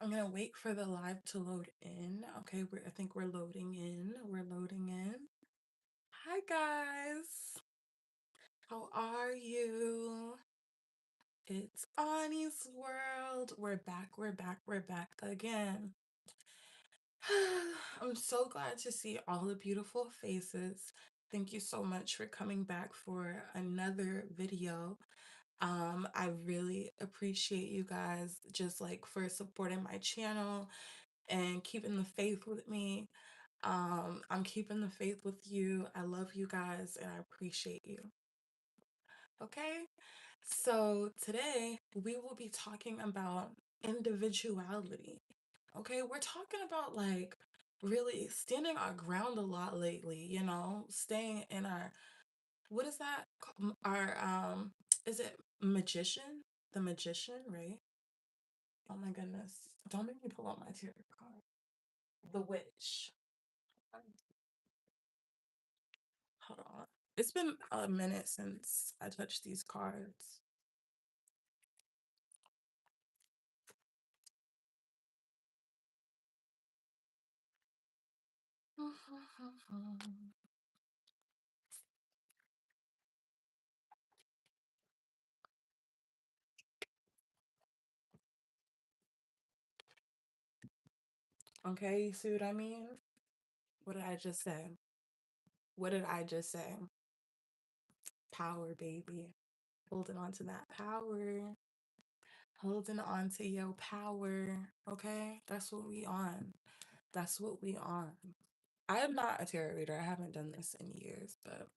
I'm gonna wait for the live to load in. Okay, I think we're loading in. We're loading in. Hi guys, how are you? It's Ani's world. We're back. We're back. We're back again. I'm so glad to see all the beautiful faces. Thank you so much for coming back for another video. I really appreciate you guys just like for supporting my channel and keeping the faith with me. I'm keeping the faith with you. I love you guys and I appreciate you. Okay, so today we will be talking about individuality. Okay, we're talking about like really standing our ground a lot lately, staying in our, what is that? Our, is it magician? The magician, right? Oh my goodness. Don't make me pull out my tarot card. The witch. Hold on. It's been a minute since I touched these cards. Okay, you see what I mean? What did I just say? What did I just say? Power, baby. Holding on to that power. Holding on to your power. Okay? That's what we on. That's what we on. I am not a tarot reader. I haven't done this in years, but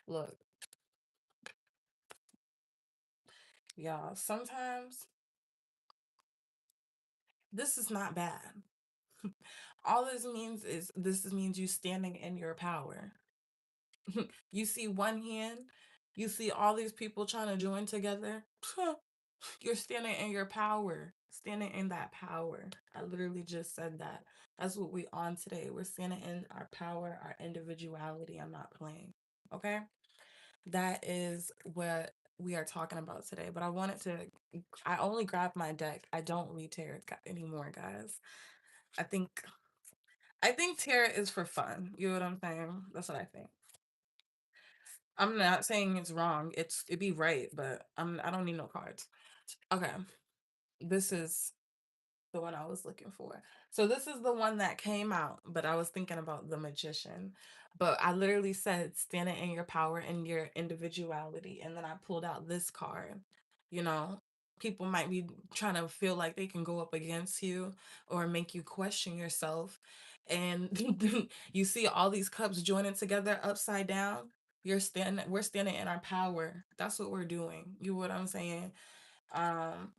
look, y'all, sometimes this is not bad. All this means you standing in your power. You see one hand, you see all these people trying to join together. You're standing in your power, standing in that power. I literally just said that. That's what we on today. We're standing in our power, our individuality. I'm not playing. Okay? That is what we are talking about today. But I only grabbed my deck. I don't read tarot anymore, guys. I think I think tarot is for fun. You know what I'm saying? That's what I think. I'm not saying it's wrong. It'd be right, but I don't need no cards. Okay. This is the one I was looking for. So this is the one that came out, but I was thinking about the magician. But I literally said standing in your power and your individuality. And then I pulled out this card. You know, people might be trying to feel like they can go up against you or make you question yourself. And you see all these cups joining together upside down. We're standing in our power. That's what we're doing. You know what I'm saying? Um,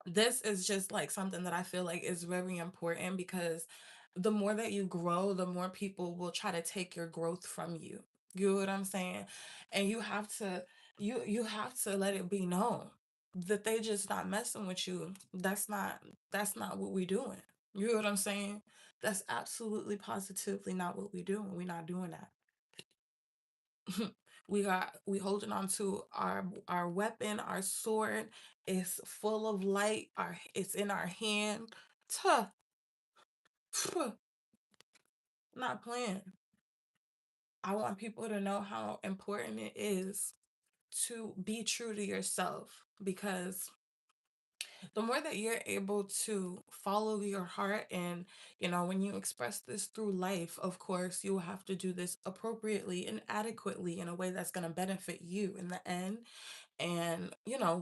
this is just like something that I feel like is very important because the more that you grow, the more people will try to take your growth from you. You know what I'm saying? And you have to let it be known that they just not messing with you. That's not what we doing. You know what I'm saying? That's absolutely positively not what we doing. We're not doing that. We holding on to our weapon, our sword. It's full of light. It's in our hand. Tuh, phew, not playing. I want people to know how important it is to be true to yourself because the more that you're able to follow your heart and when you express this through life, of course you will have to do this appropriately and adequately in a way that's going to benefit you in the end, and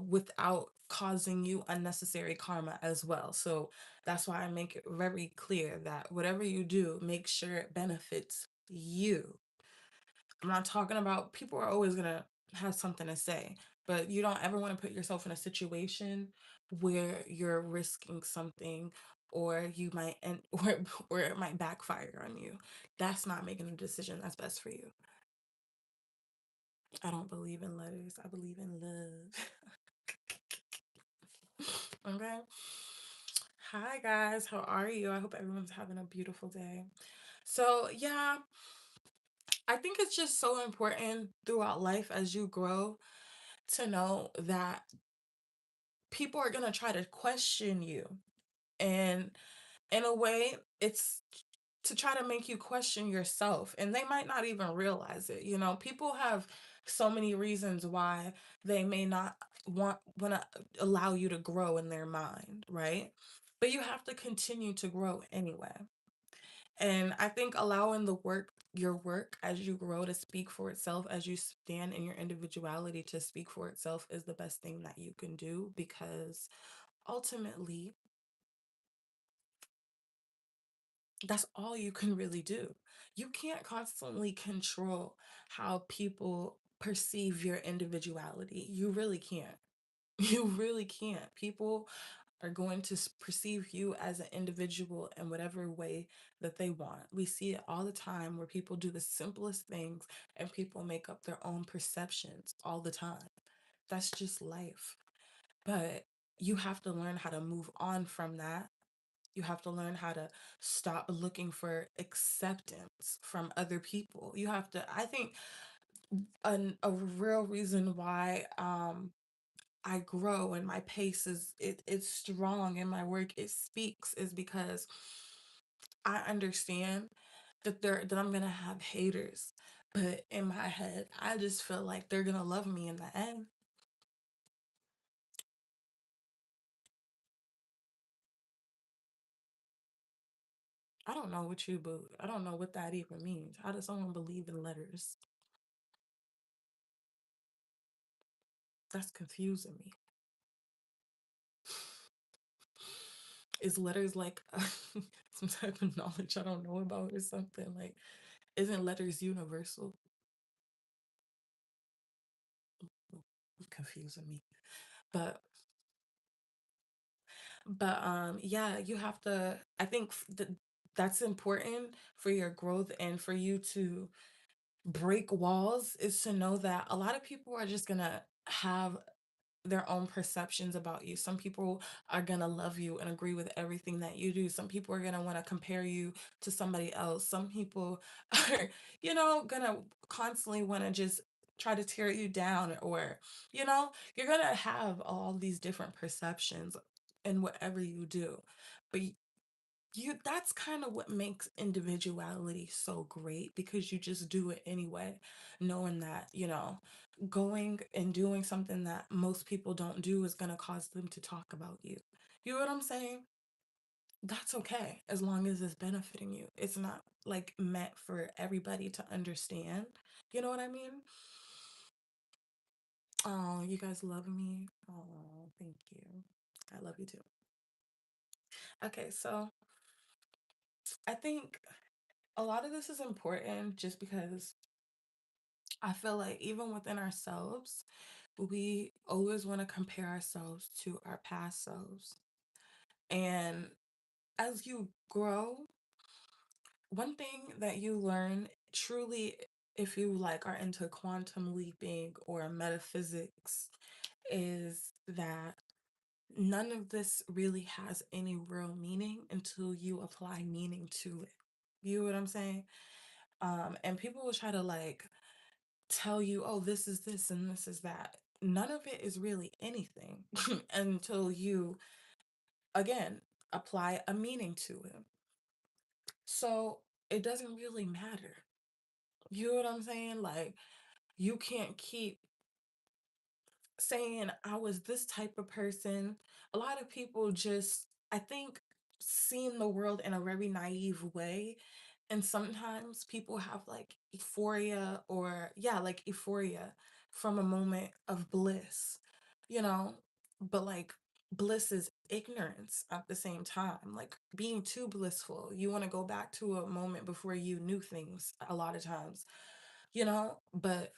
without causing you unnecessary karma as well. So that's why I make it very clear that whatever you do, make sure it benefits you. I'm not talking about, people are always going to have something to say, but you don't ever want to put yourself in a situation where you're risking something, or you might end or it might backfire on you. That's not making a decision that's best for you. I don't believe in letters. I believe in love. Okay. Hi guys, how are you? I hope everyone's having a beautiful day. So, yeah, I think it's just so important throughout life as you grow to know that people are going to try to question you. And in a way, it's to try to make you question yourself. And they might not even realize it. You know, people have so many reasons why they may not want to allow you to grow in their mind, right? But you have to continue to grow anyway. And I think allowing your work as you grow to speak for itself, as you stand in your individuality to speak for itself, is the best thing that you can do, because ultimately that's all you can really do. You can't constantly control how people perceive your individuality. You really can't. You really can't. People are going to perceive you as an individual in whatever way that they want. We see it all the time where people do the simplest things and people make up their own perceptions all the time. That's just life. But you have to learn how to move on from that. You have to learn how to stop looking for acceptance from other people. You have to, I think, a real reason why I grow and my pace it's strong and my work it speaks is because I understand that I'm gonna have haters, but in my head I just feel like they're gonna love me in the end. I don't know what you but I don't know what that even means. How does someone believe in letters? That's confusing me. Is letters like some type of knowledge I don't know about or something? Like, isn't letters universal? Confusing me. But yeah, you have to, I think that's important for your growth and for you to break walls, is to know that a lot of people are just gonna have their own perceptions about you. Some people are going to love you and agree with everything that you do. Some people are going to want to compare you to somebody else. Some people are, going to constantly want to just try to tear you down, or, you're going to have all these different perceptions in whatever you do. But that's kind of what makes individuality so great, because you just do it anyway, knowing that, going and doing something that most people don't do is going to cause them to talk about you. You know what I'm saying? That's okay as long as it's benefiting you. It's not like meant for everybody to understand. You know what I mean? Oh, you guys love me. Oh, thank you. I love you too. Okay, so I think a lot of this is important just because I feel like even within ourselves, we always want to compare ourselves to our past selves. And as you grow, one thing that you learn truly, if you like are into quantum leaping or metaphysics, is that none of this really has any real meaning until you apply meaning to it. You know what I'm saying? And people will try to like tell you, oh, this is this and this is that. None of it is really anything until you, again, apply a meaning to it. So it doesn't really matter. You know what I'm saying? Like, you can't keep saying, I was this type of person. A lot of people just, I think, seeing the world in a very naive way. And sometimes people have like euphoria, or, yeah, like euphoria from a moment of bliss, you know? But like, bliss is ignorance at the same time. Like, being too blissful, you want to go back to a moment before you knew things a lot of times, But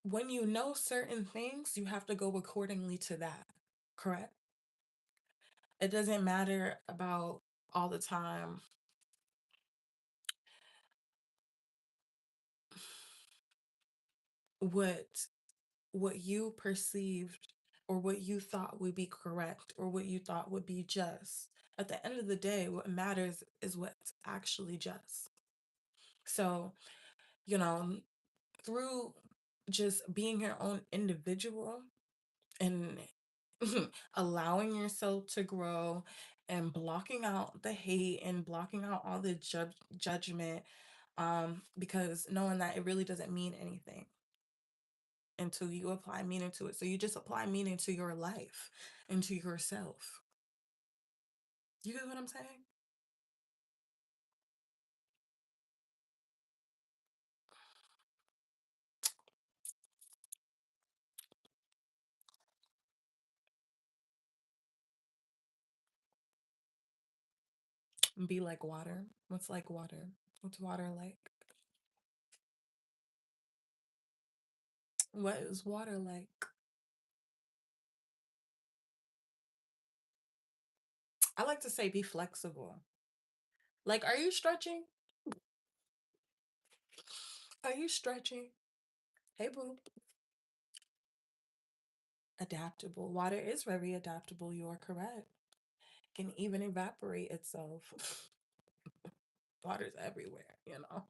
when you know certain things, you have to go accordingly to that, correct? It doesn't matter about all the time what you perceived or what you thought would be correct or what you thought would be just. At the end of the day, what matters is what's actually just. So, you know, through just being your own individual and allowing yourself to grow and blocking out the hate and blocking out all the judgment, because knowing that it really doesn't mean anything until you apply meaning to it. So you just apply meaning to your life and to yourself. You get what I'm saying? Be like water. What's like water? What's water like? What is water like? I like to say be flexible. Like, are you stretching? Are you stretching? Hey, boo. Adaptable. Water is very adaptable. You are correct. Can even evaporate itself. Water's everywhere, you know.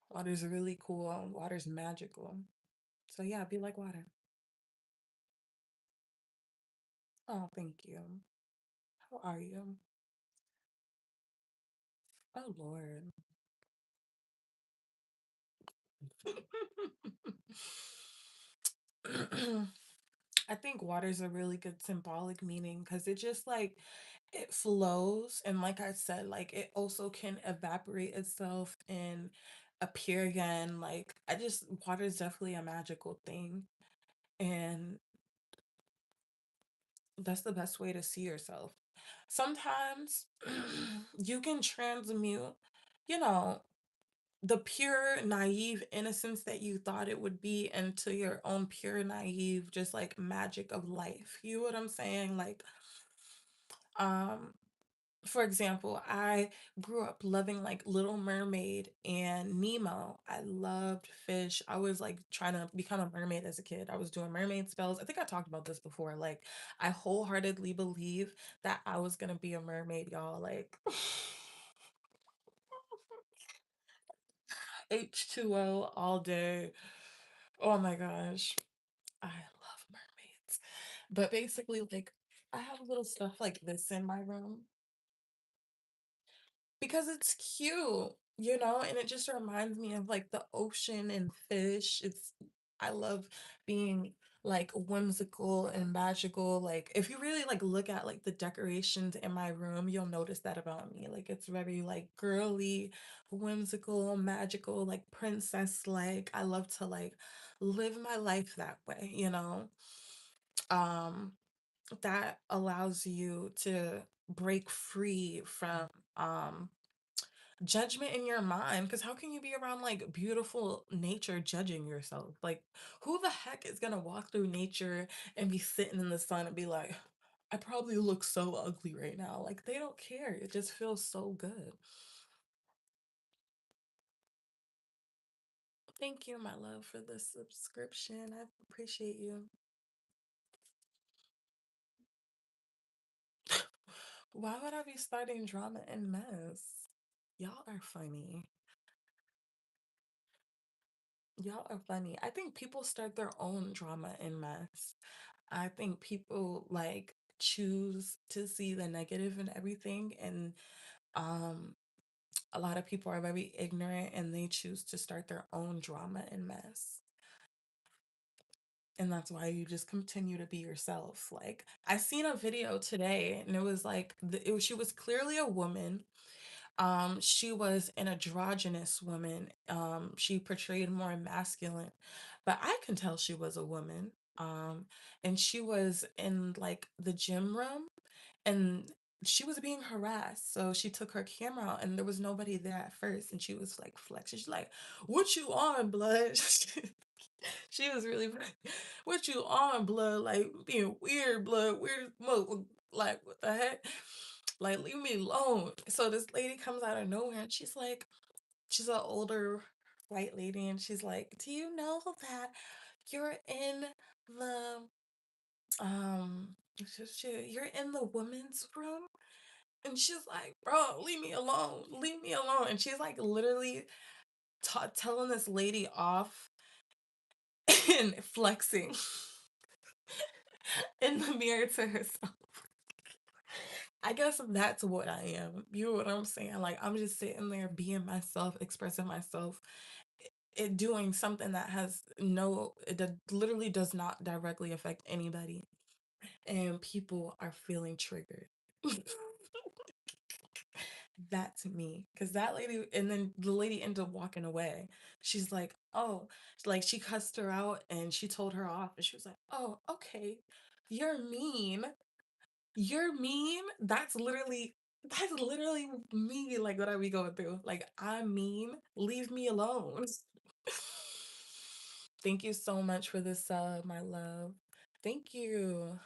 Water's really cool. Water's magical. So yeah, be like water. Oh, thank you. How are you? Oh Lord. I think water's a really good symbolic meaning because it just like it flows, and like I said, like it also can evaporate itself and appear again. Like I just water is definitely a magical thing, and that's the best way to see yourself. Sometimes you can transmute, you know, the pure naive innocence that you thought it would be into your own pure naive just like magic of life. You know what I'm saying? Like um for example, I grew up loving like Little Mermaid and Nemo. I loved fish. I was like trying to become a mermaid as a kid. I was doing mermaid spells. I think I talked about this before. Like, I wholeheartedly believe that I was gonna be a mermaid, y'all. Like, H2O all day. Oh my gosh. I love mermaids. But basically, like, I have little stuff like this in my room because it's cute, you know, and it just reminds me of like the ocean and fish. I love being like whimsical and magical. Like if you really like look at like the decorations in my room, you'll notice that about me. Like it's very like girly, whimsical, magical, like princess like. I love to like live my life that way, you know. Um that allows you to break free from judgment in your mind, because how can you be around like beautiful nature judging yourself? Like who the heck is gonna walk through nature and be sitting in the sun and be like, I probably look so ugly right now? Like they don't care. It just feels so good. Thank you, my love, for the subscription. I appreciate you. Why would I be starting drama and mess? Y'all are funny. Y'all are funny. I think people start their own drama and mess. I think people like choose to see the negative in everything, and um a lot of people are very ignorant and they choose to start their own drama and mess. And that's why you just continue to be yourself. Like I seen a video today and it was like she was clearly a woman. She was an androgynous woman. She portrayed more masculine, but I can tell she was a woman. And she was in like the gym room and she was being harassed. So she took her camera out and there was nobody there at first. And she was like flexing. She's like, what you on, blood? She was really what you on, blood? Like being weird, blood, weird smoke. Like, what the heck? Like, leave me alone. So this lady comes out of nowhere and she's like, she's an older white lady, and she's like, do you know that you're in the you're in the women's room? And she's like, bro, leave me alone. Leave me alone. And she's like literally telling this lady off and flexing. in the mirror to herself. I guess that's what I am. You know what I'm saying? Like I'm just sitting there being myself, expressing myself, it doing something that has no, literally does not directly affect anybody, and people are feeling triggered. That's me. Because that lady, and then the lady ended up walking away. She's like, oh, like she cussed her out and she told her off. And she was like, oh, okay, you're mean. You're mean. That's literally me. Like what are we going through? Like, I'm mean. Leave me alone. Thank you so much for this, my love. Thank you.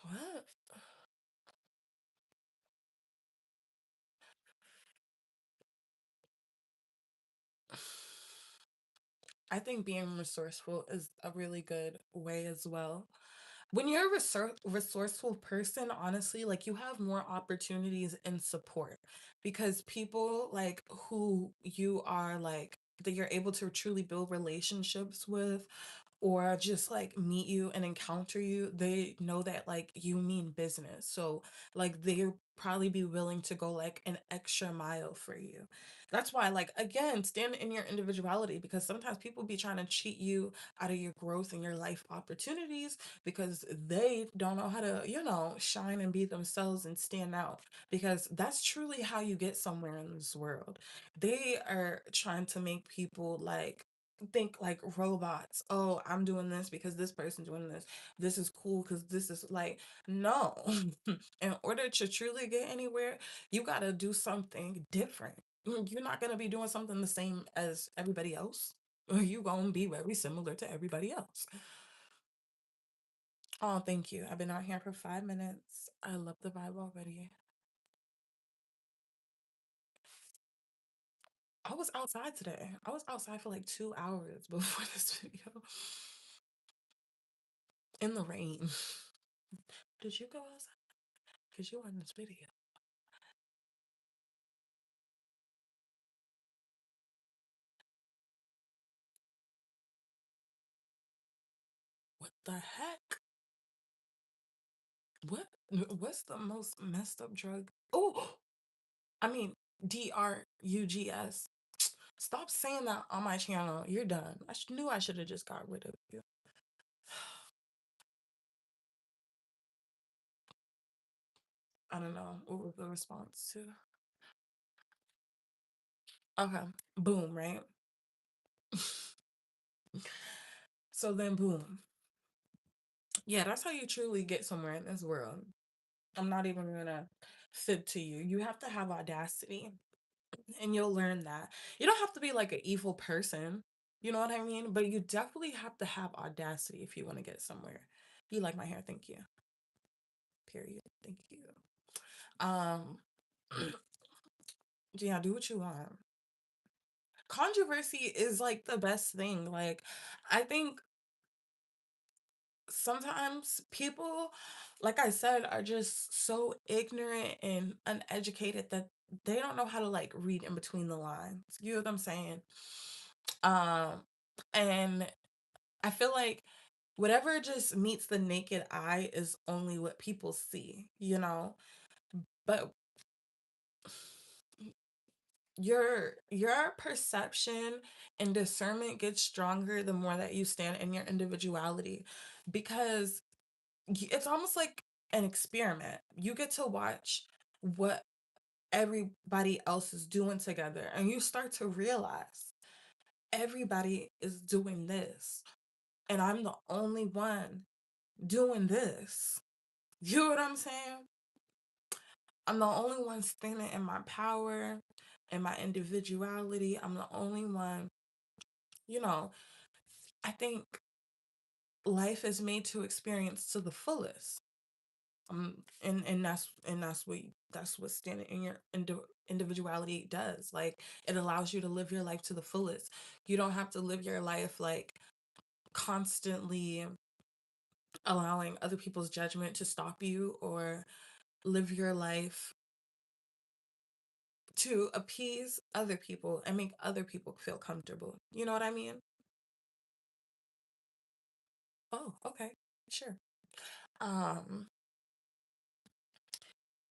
What? I think being resourceful is a really good way as well. When you're a resourceful person, honestly, like you have more opportunities and support because people like who you are like that you're able to truly build relationships with or just like meet you and encounter you, they know that like you mean business. So like they'll probably be willing to go like an extra mile for you. That's why, like, again, stand in your individuality because sometimes people be trying to cheat you out of your growth and your life opportunities because they don't know how to, shine and be themselves and stand out. Because that's truly how you get somewhere in this world. They are trying to make people like think like robots. Oh, I'm doing this because this person's doing this. This is cool because this is like, no. In order to truly get anywhere, you got to do something different. You're not going to be doing something the same as everybody else. You going to be very similar to everybody else. Oh, thank you. I've been out here for 5 minutes. I love the vibe already. I was outside today. I was outside for like 2 hours before this video in the rain. Did you go outside? Because you were in this video. What the heck? What? What's the most messed up drug? Oh, I mean, drugs. Stop saying that on my channel. You're done. Knew I should have just got rid of you. I don't know. What was the response to? Okay. Boom, right? So then, boom. Yeah, that's how you truly get somewhere in this world. I'm not even gonna fib to you. You have to have audacity, and you'll learn that. You don't have to be like an evil person. You know what I mean? But you definitely have to have audacity if you want to get somewhere. You like my hair? Thank you. Period. Thank you. Um, yeah, do what you want. Controversy is like the best thing. Like, I think sometimes people, like I said, are just so ignorant and uneducated that they don't know how to like read in between the lines. You know what I'm saying? Um, and I feel like whatever just meets the naked eye is only what people see, you know? But your perception and discernment gets stronger the more that you stand in your individuality because it's almost like an experiment. You get to watch what everybody else is doing together and you start to realize everybody is doing this and I'm the only one doing this. You know what I'm saying? I'm the only one standing in my power and my individuality. I'm the only one, you know, I think life is made to experience to the fullest. And that's what standing in your individuality does. Like it allows you to live your life to the fullest. You don't have to live your life like constantly allowing other people's judgment to stop you or live your life to appease other people and make other people feel comfortable. You know what I mean? Oh, okay. Sure. Um,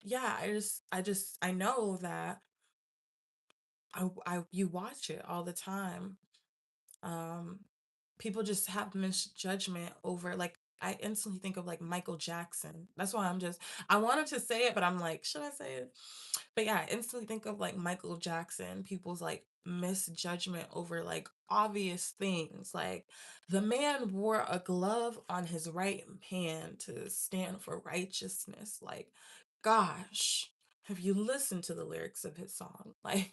yeah, I know that you watch it all the time. Um, People just have misjudgment over, like, I instantly think of like Michael Jackson. That's why I wanted to say it, but I'm like, should I say it? But yeah, I instantly think of like Michael Jackson, people's like misjudgment over like obvious things. Like the man wore a glove on his right hand to stand for righteousness. Like, gosh, have you listened to the lyrics of his song? Like,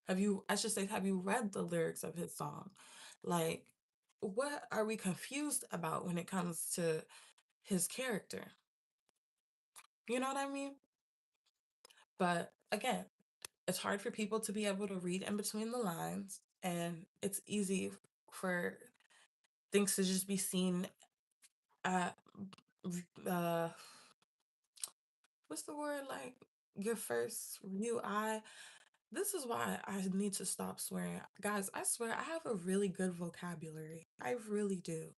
I should say, have you read the lyrics of his song? Like, what are we confused about when it comes to his character? You know what I mean? But again, it's hard for people to be able to read in between the lines, and it's easy for things to just be seen at uh what's the word, like your first view eye. This is why I need to stop swearing. Guys, I swear I have a really good vocabulary. I really do.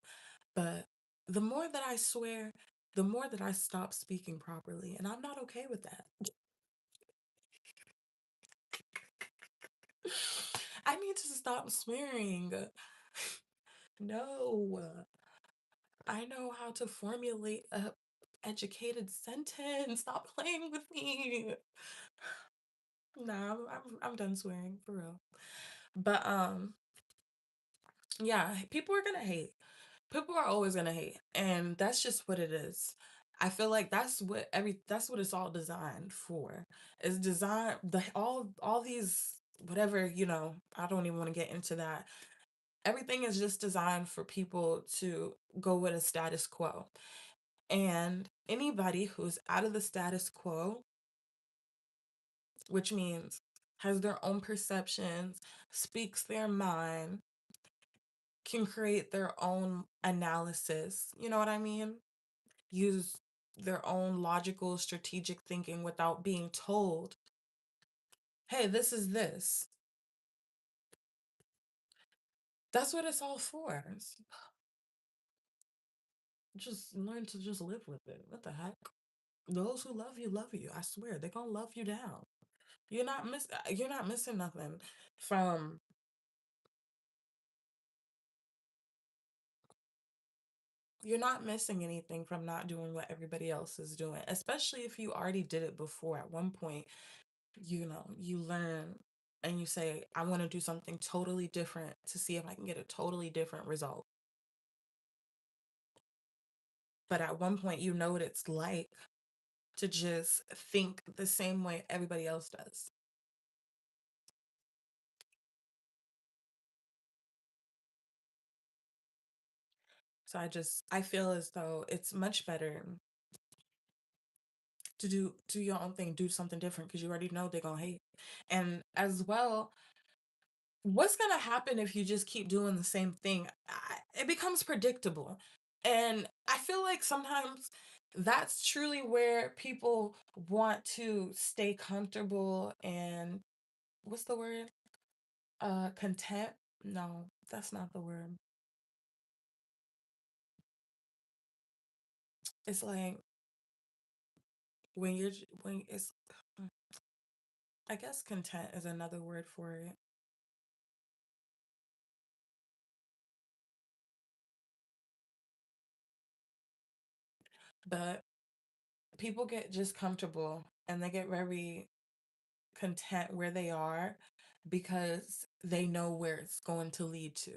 But the more that I swear, the more that I stop speaking properly, and I'm not okay with that. I need to stop swearing. No. I know how to formulate a educated sentence. Stop playing with me. Nah, I'm done swearing for real. But yeah, people are gonna hate. People are always gonna hate, and that's just what it is. I feel like that's what it's all designed for. It's designed all these whatever, I don't even want to get into that. Everything is just designed for people to go with a status quo. And anybody who's out of the status quo, which means has their own perceptions, speaks their mind, can create their own analysis, you know what I mean? Use their own logical, strategic thinking without being told, hey, this is this. That's what it's all for. Just learn to just live with it. What the heck? Those who love you love you. I swear they're gonna love you down. You're not missing nothing from you're not missing anything from not doing what everybody else is doing, especially if you already did it before. At one point, you learn and you say, I want to do something totally different to see if I can get a totally different result. But at one point, you know what it's like to just think the same way everybody else does. So I feel as though it's much better to do your own thing, do something different because you already know they're gonna hate. And as well, what's gonna happen if you just keep doing the same thing? It becomes predictable. And I feel like sometimes that's truly where people want to stay comfortable and what's the word? Content? No, that's not the word. It's like when it's I guess content is another word for it. But people get just comfortable and they get very content where they are because they know where it's going to lead to.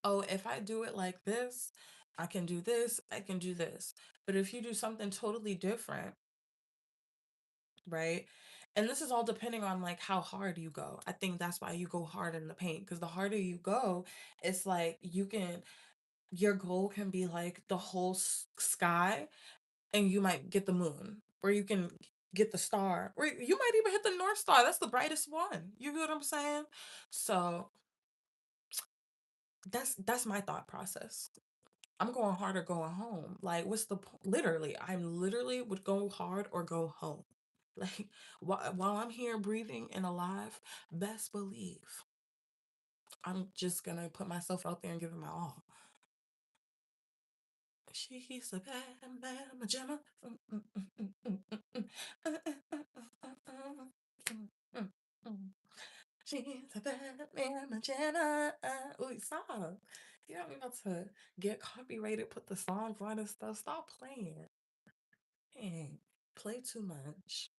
Oh, if I do it like this, I can do this, I can do this. But if you do something totally different, right? And this is all depending on like how hard you go. I think that's why you go hard in the paint because the harder you go, it's like your goal can be like the whole sky and you might get the moon, or you can get the star, or you might even hit the North Star. That's the brightest one. You get what I'm saying? So that's my thought process. I'm going hard or going home. Like, what's the literally? I'm literally would go hard or go home. Like while I'm here breathing and alive, best believe I'm just gonna put myself out there and give it my all. She's a bad, bad Gemma. She's a bad man, Jenna. Ooh, stop. You don't need to get copyrighted, put the songs on and stuff. Stop playing. Dang, play too much.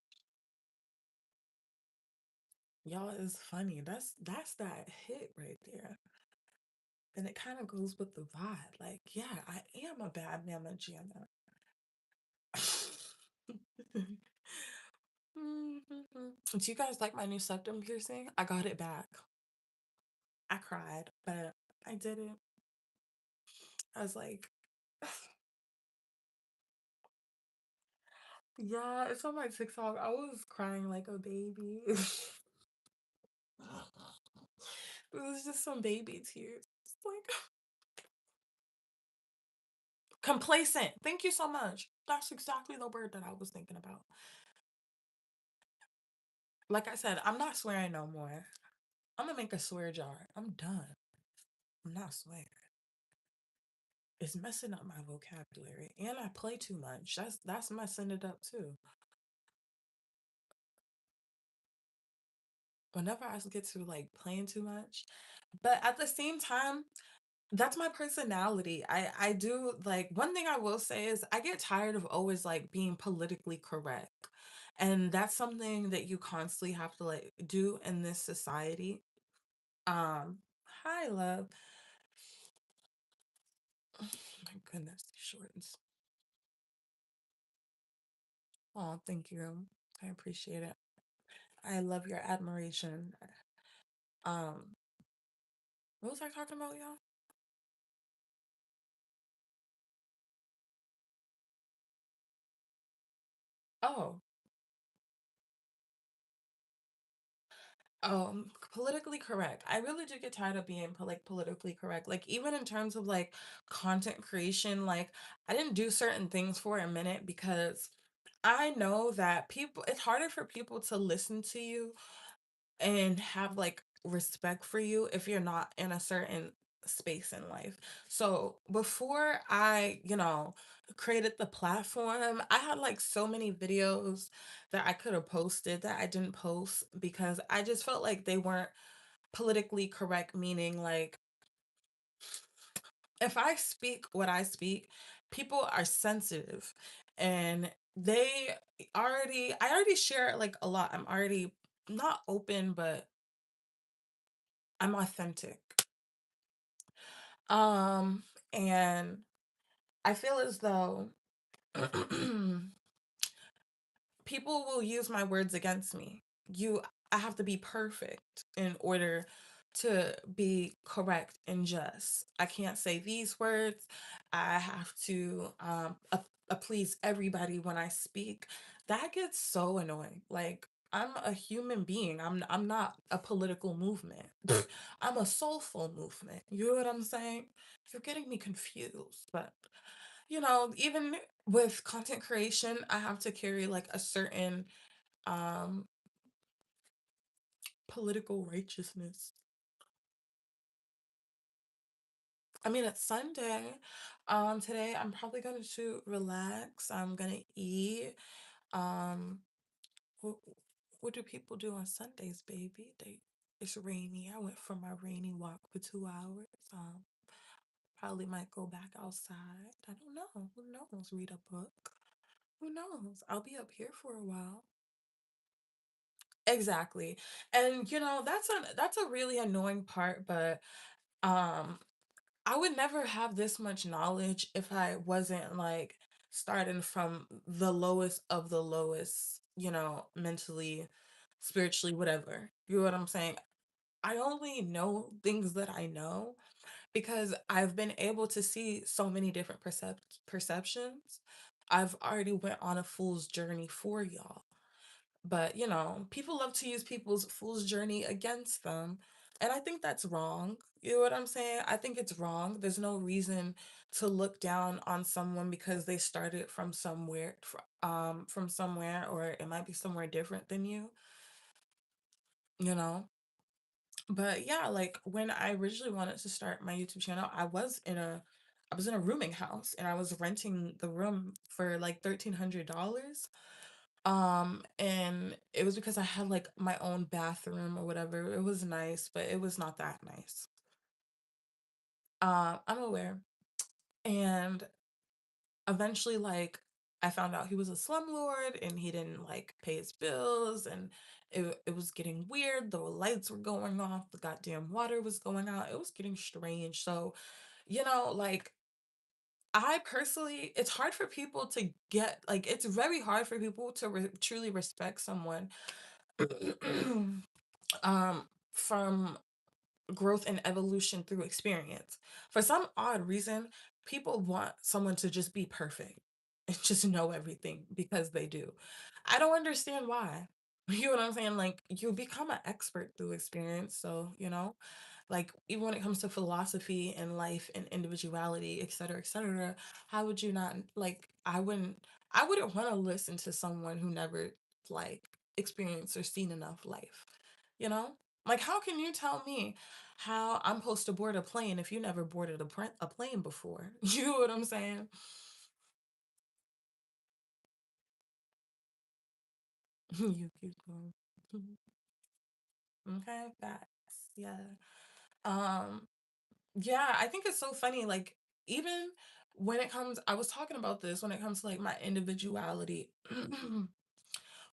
Y'all is funny. That's that hit right there. And it kind of goes with the vibe. Like, yeah, I am a bad mama jamma. Do you guys like my new septum piercing? I got it back. I cried, but I did it. I was like, yeah, it's on my TikTok. I was crying like a baby. It was just some baby tears. It's like complacent. Thank you so much. That's exactly the word that I was thinking about. Like I said, I'm not swearing no more. I'm gonna make a swear jar. I'm done. I'm not swearing. It's messing up my vocabulary. And I play too much. That's messing it up too. Whenever I get to like playing too much. But at the same time, that's my personality. I do like one thing I will say is I get tired of always like being politically correct. And that's something that you constantly have to like do in this society. Um, hi love. My goodness, these shorts. Oh, thank you. I appreciate it. I love your admiration. Um, what was I talking about, y'all? Oh, politically correct. I really do get tired of being like politically correct. Like even in terms of like content creation, like I didn't do certain things for a minute because I know that people it's harder for people to listen to you and have like respect for you if you're not in a certain space in life. So before I, created the platform, I had like so many videos that I could have posted that I didn't post because I just felt like they weren't politically correct, meaning like if I speak what I speak, people are sensitive and I already share like a lot. I'm already not open, but I'm authentic. And I feel as though people will use my words against me. I have to be perfect in order to be correct and just. I can't say these words. I have to please everybody when I speak. That gets so annoying. Like I'm a human being. I'm not a political movement. I'm a soulful movement. You know what I'm saying? You're getting me confused, but even with content creation, I have to carry like a certain um political righteousness. I mean, it's Sunday. Today I'm probably going to relax. I'm gonna eat. Um, what, what do people do on Sundays, baby? It's rainy. I went for my rainy walk for 2 hours. Probably might go back outside. I don't know. Who knows? Read a book. Who knows? I'll be up here for a while. Exactly. And that's a really annoying part, but um I would never have this much knowledge if I wasn't like starting from the lowest of the lowest, mentally, spiritually, whatever. You know what I'm saying? I only know things that I know because I've been able to see so many different perceptions. I've already went on a fool's journey for y'all. But, people love to use people's fool's journey against them. And I think that's wrong. You know what I'm saying? I think it's wrong. There's no reason to look down on someone because they started from somewhere, or it might be somewhere different than you know? But yeah, like when I originally wanted to start my YouTube channel, I was in a rooming house and I was renting the room for like $1,300. And it was because I had like my own bathroom or whatever. It was nice, but it was not that nice. I'm aware. And eventually, like, I found out he was a slumlord and he didn't like pay his bills, and it was getting weird. The lights were going off, the goddamn water was going out. It was getting strange. So, like, I personally, it's hard for people to get, like, it's very hard for people to truly respect someone from growth and evolution through experience. For some odd reason, people want someone to just be perfect and just know everything because they do. I don't understand why. You know what I'm saying? Like, you become an expert through experience. So, like, even when it comes to philosophy and life and individuality, et cetera, how would you not, like, I wouldn't want to listen to someone who never, like, experienced or seen enough life, you know? Like, how can you tell me how I'm supposed to board a plane if you never boarded a plane before? You know what I'm saying? You keep going. Okay, facts. Yeah. Um, yeah, I think it's so funny. Like, even I was talking about this when it comes to like my individuality.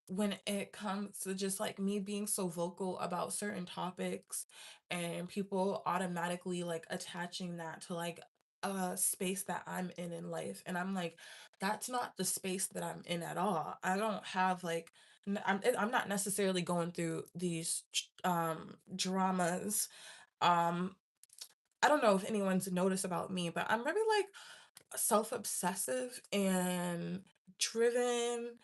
When it comes to just like me being so vocal about certain topics and people automatically like attaching that to like a space that I'm in life, and I'm like, that's not the space that I'm in at all. I don't have like I'm not necessarily going through these dramas. um I don't know if anyone's noticed about me, but I'm very like self-obsessive and driven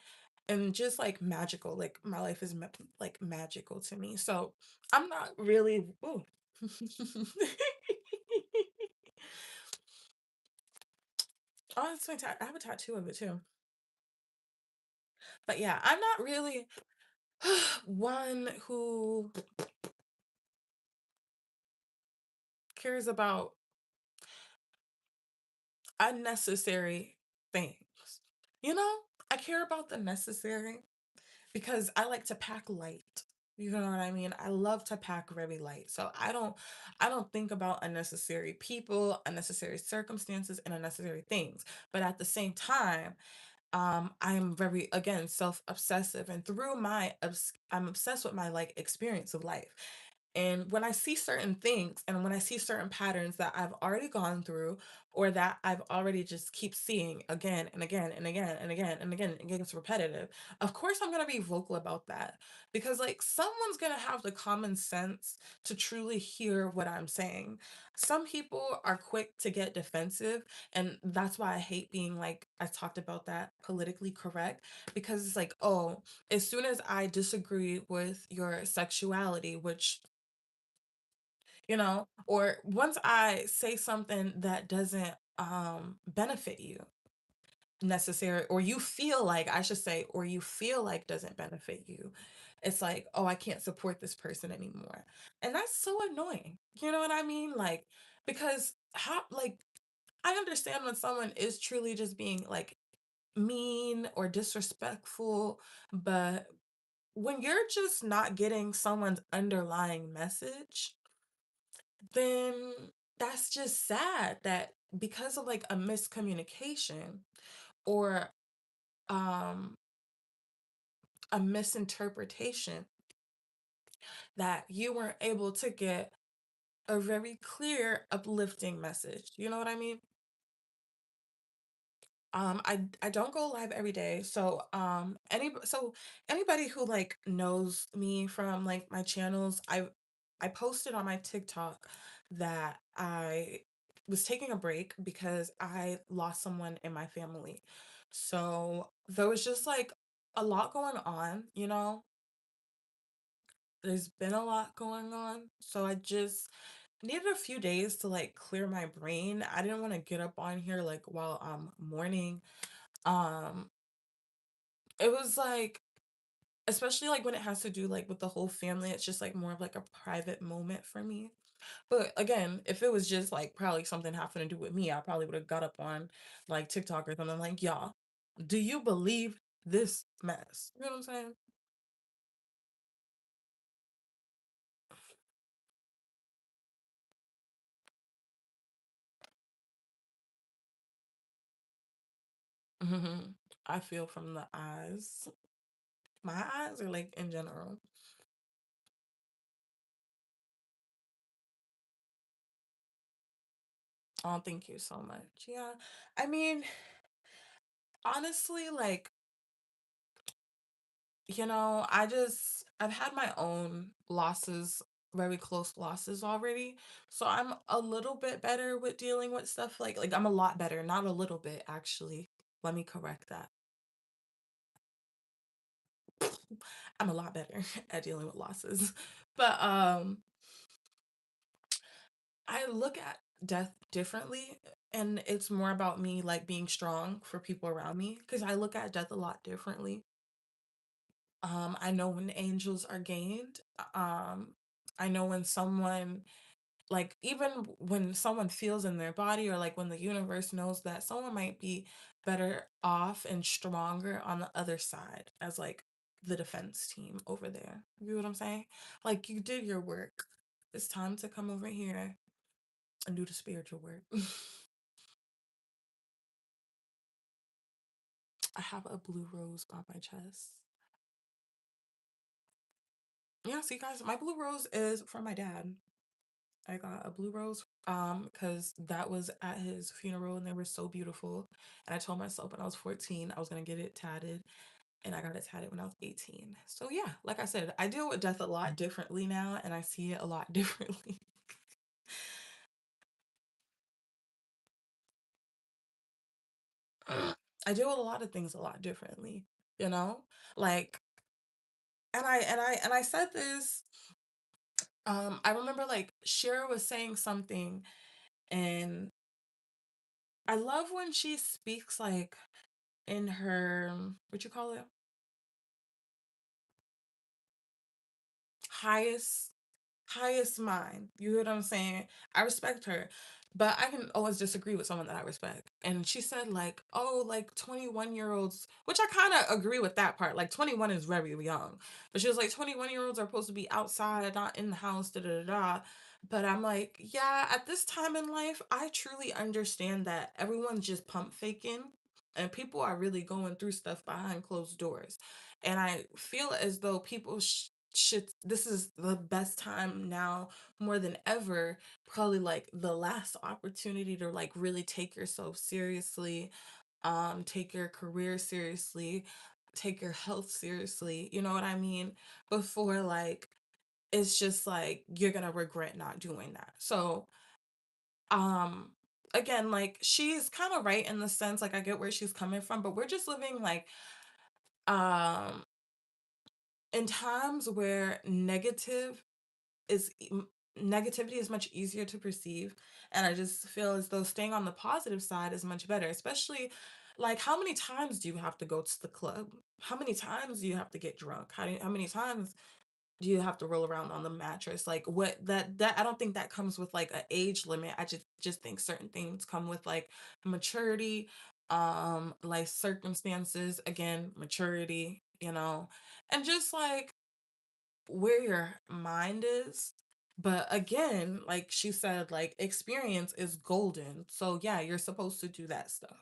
and just like magical. Like my life is like magical to me. So I'm not really. Ooh. Oh, it's my I have a tattoo of it too. But yeah, I'm not really one who cares about unnecessary things. You know, I care about the necessary because I like to pack light. You know what I mean? I love to pack very light. So I don't think about unnecessary people, unnecessary circumstances, and unnecessary things. But at the same time, I'm very, again, self-obsessive, and through I'm obsessed with my like experience of life. And when I see certain things and when I see certain patterns that I've already gone through, or that I've already just keep seeing again and again and again and again and again, it gets repetitive. Of course, I'm going to be vocal about that because, like, someone's going to have the common sense to truly hear what I'm saying. Some people are quick to get defensive, and that's why I hate being, like, I talked about that, politically correct, because it's like, oh, as soon as I disagree with your sexuality, which, or once I say something that doesn't benefit you necessary, or you feel like, I should say, or you feel like doesn't benefit you, it's like, oh, I can't support this person anymore. And that's so annoying. You know what I mean? Like, because how, like, I understand when someone is truly just being like mean or disrespectful, but when you're just not getting someone's underlying message, then that's just sad that because of like a miscommunication or um a misinterpretation, that you weren't able to get a very clear uplifting message. You know what I mean? I don't go live every day, so anybody who like knows me from like my channels, I posted on my TikTok that I was taking a break because I lost someone in my family. So there was just like a lot going on, there's been a lot going on. So I just needed a few days to like clear my brain. I didn't want to get up on here like while I'm mourning. Um, it was like, especially like when it has to do like with the whole family, it's just like more of like a private moment for me. But again, if it was just like probably something having to do with me, I probably would have got up on like TikTok or something like, y'all, do you believe this mess? You know what I'm saying? I feel from the eyes. My eyes are like in general. Oh, thank you so much. Yeah. I mean, honestly, like, I've had my own losses, very close losses already. So I'm a little bit better with dealing with stuff like I'm a lot better, not a little bit actually. Let me correct that. I'm a lot better at dealing with losses. But I look at death differently, and it's more about me like being strong for people around me because I look at death a lot differently. I know when angels are gained. I know when someone like even when someone feels in their body or like when the universe knows that someone might be better off and stronger on the other side as like the defense team over there. You know what I'm saying? Like you did your work. It's time to come over here and do the spiritual work. I have a blue rose by my chest. Yeah, see guys, my blue rose is from my dad. I got a blue rose because that was at his funeral and they were so beautiful. And I told myself when I was 14 I was gonna get it tatted, and I got it tatted when I was 18. So yeah, like I said, I deal with death a lot differently now and I see it a lot differently. I deal with a lot of things a lot differently, you know? Like and I said this, I remember like Shira was saying something, and I love when she speaks like in her what you call it, highest highest mind. You hear what I'm saying? I respect her, but I can always disagree with someone that I respect. And she said like, oh, like 21-year-olds, which I kind of agree with that part. Like 21 is very young, but she was like 21-year-olds are supposed to be outside, not in the house, da da da da. But I'm like, yeah, at this time in life, I truly understand that everyone's just pump faking. And people are really going through stuff behind closed doors. And I feel as though people should, this is the best time now more than ever, probably like the last opportunity to like really take yourself seriously, take your career seriously, take your health seriously, you know what I mean, before like it's just like you're gonna regret not doing that. So um again, like she's kind of right in the sense, like I get where she's coming from, but we're just living like um in times where is negativity is much easier to perceive, and I just feel as though staying on the positive side is much better, especially like how many times do you have to go to the club, how many times do you have to get drunk, how many times do you have to roll around on the mattress, like what that I don't think that comes with like an age limit. I just think certain things come with like maturity, life circumstances, again maturity, and just like where your mind is. But again, like she said, like experience is golden. So yeah, you're supposed to do that stuff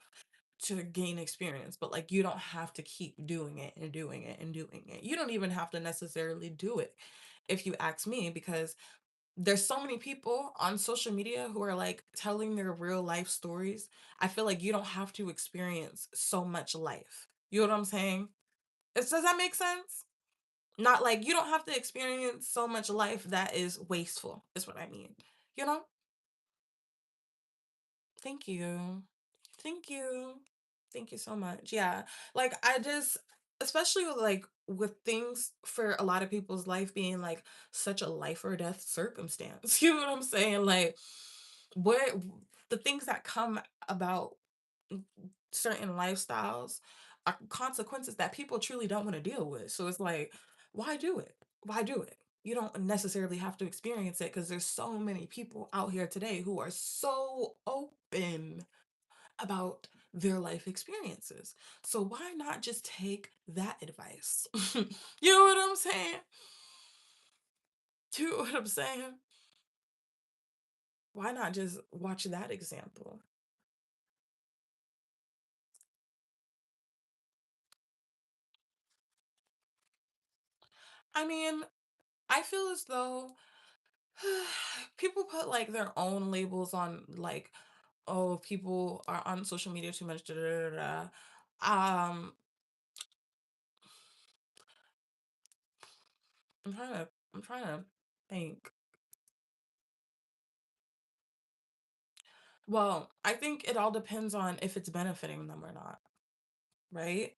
to gain experience, but like you don't have to keep doing it and doing it and doing it. You don't even have to necessarily do it if you ask me, because there's so many people on social media who are like telling their real life stories. I feel like you don't have to experience so much life. You know what I'm saying? Does that make sense? Not like you don't have to experience so much life that is wasteful, is what I mean. You know? Thank you. Thank you. Thank you so much. Yeah. Like I just especially like with things for a lot of people's life being like such a life or death circumstance. You know what I'm saying? Like what the things that come about certain lifestyles are consequences that people truly don't want to deal with. So it's like, why do it? Why do it? You don't necessarily have to experience it because there's so many people out here today who are so open about their life experiences. So why not just take that advice? You know what I'm saying? You know what I'm saying? Why not just watch that example? I mean, I feel as though people put like their own labels on like, oh, people are on social media too much. Da, da, da, da. Um, I'm trying to think. Well, I think it all depends on if it's benefiting them or not, right?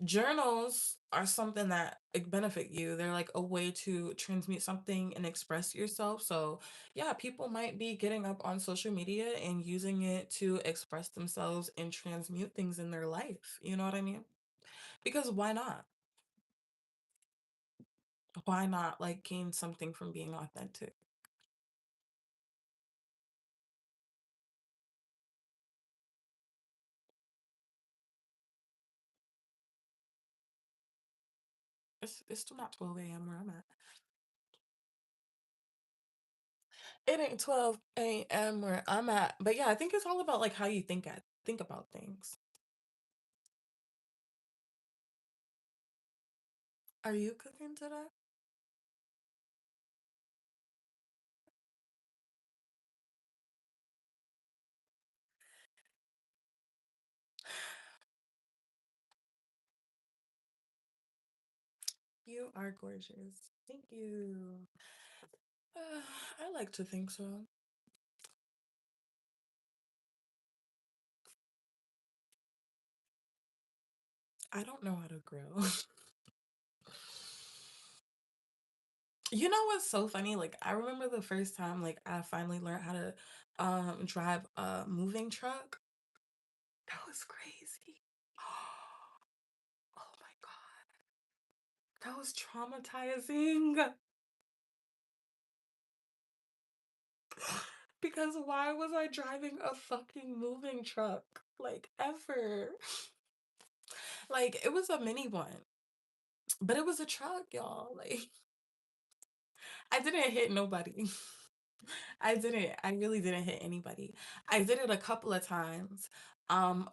Journals are something that like, benefit you. They're like a way to transmute something and express yourself. So, yeah, people might be getting up on social media and using it to express themselves and transmute things in their life. You know what I mean? Because why not? Why not like gain something from being authentic? It's still not 12 a.m. where I'm at. It ain't 12 a.m. where I'm at. But yeah, I think it's all about like how you think about things. Are you cooking today? You are gorgeous. Thank you. I like to think so. I don't know how to grill. You know what's so funny? Like I remember the first time like I finally learned how to drive a moving truck. That was crazy. Oh my God. That was traumatizing. Because why was I driving a fucking moving truck? Like ever. Like it was a mini one, but it was a truck, y'all. Like I didn't hit nobody. I didn't. I really didn't hit anybody. I did it a couple of times.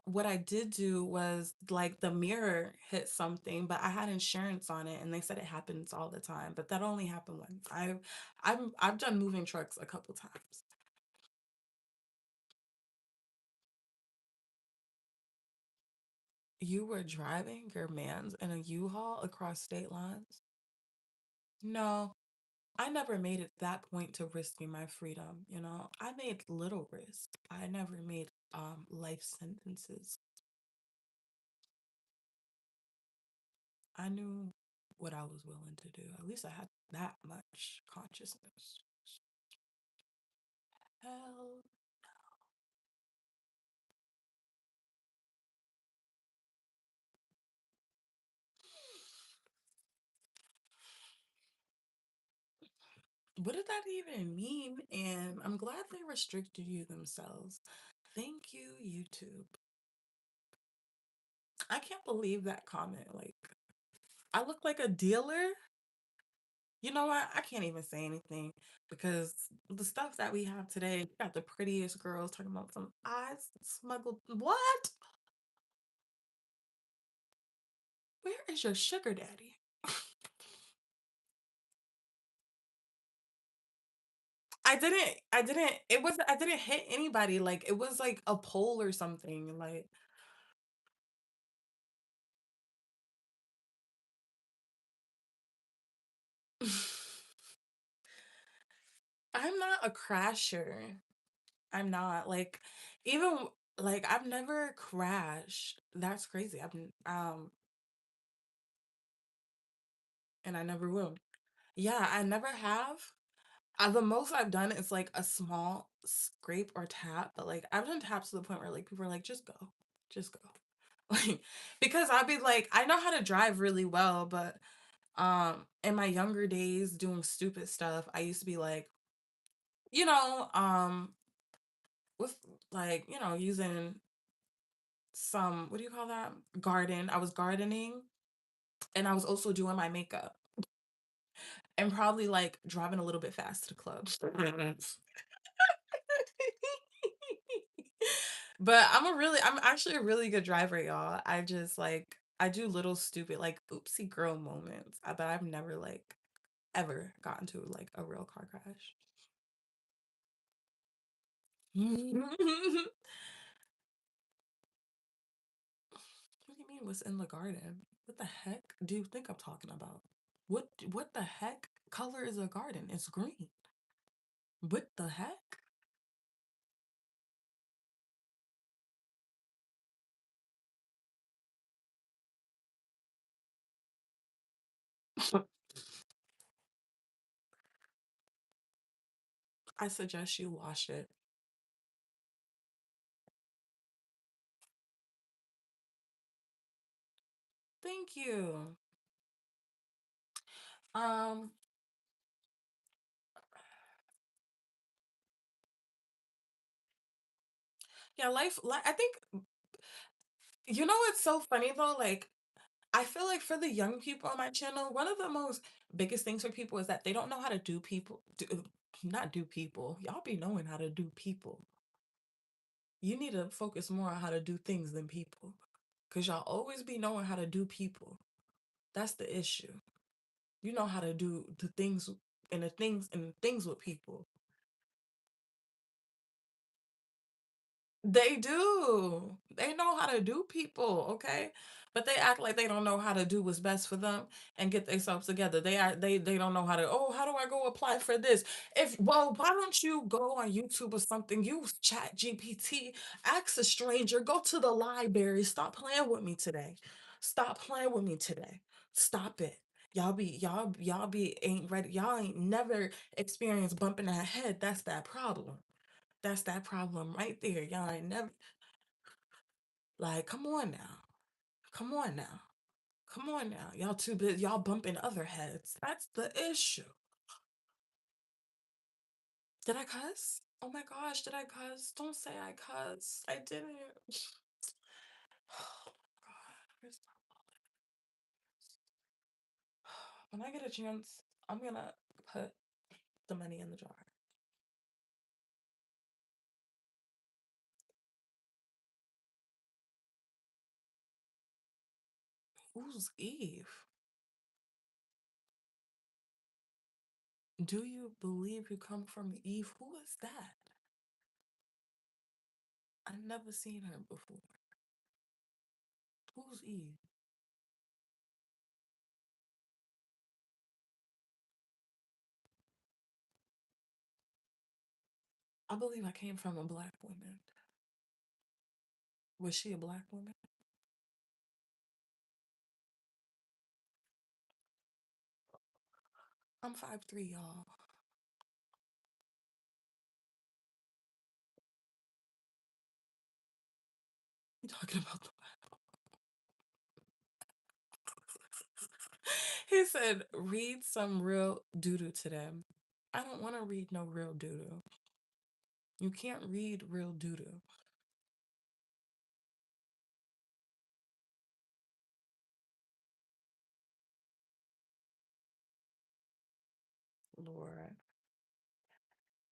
What I did do was like the mirror hit something, but I had insurance on it and they said it happens all the time, but that only happened once. I've done moving trucks a couple times. You were driving your man's in a U-Haul across state lines? No, I never made it that point to risking my freedom, you know. I made little risk. I never made life sentences. I knew what I was willing to do. At least I had that much consciousness. Hell, what did that even mean? And I'm glad they restricted you themselves. Thank you, YouTube. I can't believe that comment. Like, I look like a dealer. You know what? I can't even say anything because the stuff that we have today, we got the prettiest girls talking about some eyes smuggled. What? Where is your sugar daddy? I didn't hit anybody. Like, it was like a pole or something. Like, I'm not a crasher. I'm not. Like, even like, I've never crashed. That's crazy. and I never will. Yeah, I never have. The most I've done is like a small scrape or tap, but like I've done taps to the point where like people are like, just go. Like, because I'd be like, I know how to drive really well, but in my younger days doing stupid stuff, I used to be like, you know, with like, using some, what do you call that? Garden. I was gardening and I was also doing my makeup and probably like driving a little bit fast to the club. But I'm actually a really good driver, y'all. I just like I do little stupid like oopsie girl moments, but I've never like ever gotten to like a real car crash. What do you mean what's in the garden? What the heck do you think I'm talking about? What the heck color is a garden? It's green. What the heck? I suggest you wash it. Thank you. Um, yeah, I think it's so funny though, like I feel like for the young people on my channel, one of the most biggest things for people is that they don't know how to not do people. Y'all be knowing how to do people. You need to focus more on how to do things than people. Cause y'all always be knowing how to do people. That's the issue. You know how to do the things and the things with people. They do. They know how to do people, okay? But they act like they don't know how to do what's best for them and get themselves together. They don't know how to, oh, how do I go apply for this? Why don't you go on YouTube or something? Use Chat GPT, ask a stranger, go to the library. Stop playing with me today. Stop playing with me today. Stop it. Y'all be ain't ready. Y'all ain't never experienced bumping that head. That's that problem. That's that problem right there. Y'all ain't never like, come on now. Come on now. Come on now. Y'all too busy. Y'all bumping other heads. That's the issue. Did I cuss? Oh my gosh, did I cuss? Don't say I cuss. I didn't. Oh my God. When I get a chance, I'm gonna put the money in the jar. Who's Eve? Do you believe you come from Eve? Who is that? I've never seen her before. Who's Eve? I believe I came from a black woman. Was she a black woman? I'm 5'3", y'all. You talking about the He said, read some real doo-doo to them. I don't want to read no real doo-doo. You can't read real doo-doo. Lord.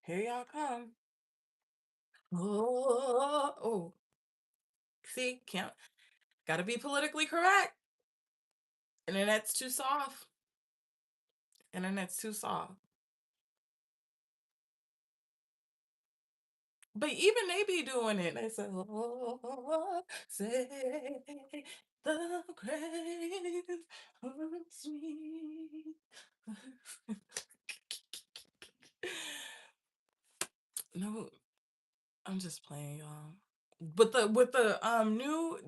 Here y'all come. Oh. See, can't gotta be politically correct. Internet's too soft. Internet's too soft. But even they be doing it. They say, oh, say the grave of sweet. No, I'm just playing, y'all. But the with the new,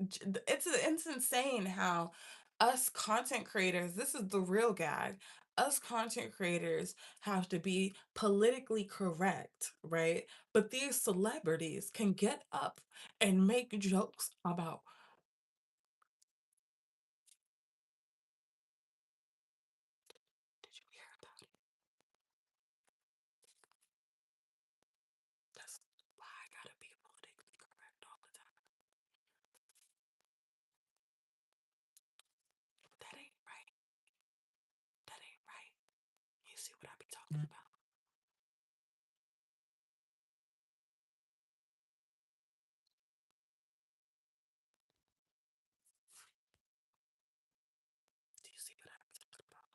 it's insane how Us content creators, this is the real gag. Us content creators have to be politically correct, right? But these celebrities can get up and make jokes about, did you hear about it? That's why I gotta be politically correct all the time. That ain't right. That ain't right. You see what I be talking about? Do you see what I be talking about?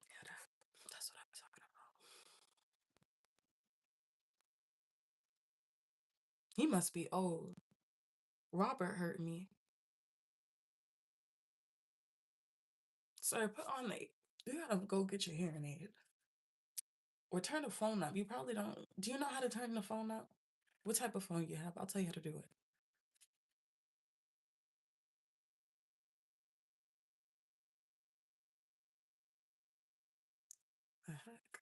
Yeah, that's what I be talking about. He must be old. Robert hurt me. Sir, put on the. You gotta go get your hearing aid. Or turn the phone up. You probably don't. Do you know how to turn the phone up? What type of phone you have? I'll tell you how to do it. The heck?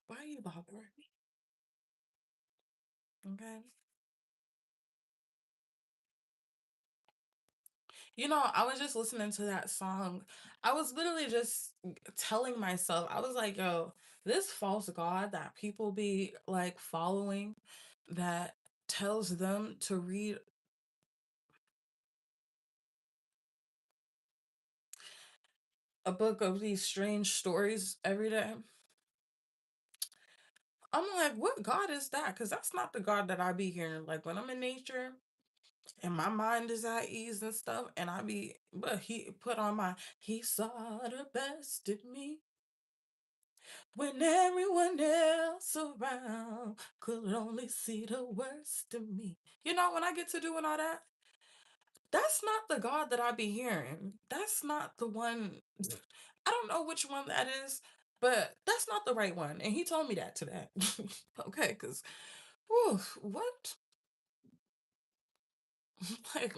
Why are you bothering me? Okay. I was just listening to that song. I was literally just telling myself, I was like, yo, this false God that people be like following that tells them to read a book of these strange stories every day. I'm like, what God is that? Because that's not the God that I be hearing. Like when I'm in nature and my mind is at ease and stuff, and but he put on he saw the best in me when everyone else around could only see the worst in me. When I get to doing all that, that's not the God that I be hearing. That's not the one. I don't know which one that is, but that's not the right one. And he told me that today. Okay, because, what? Like,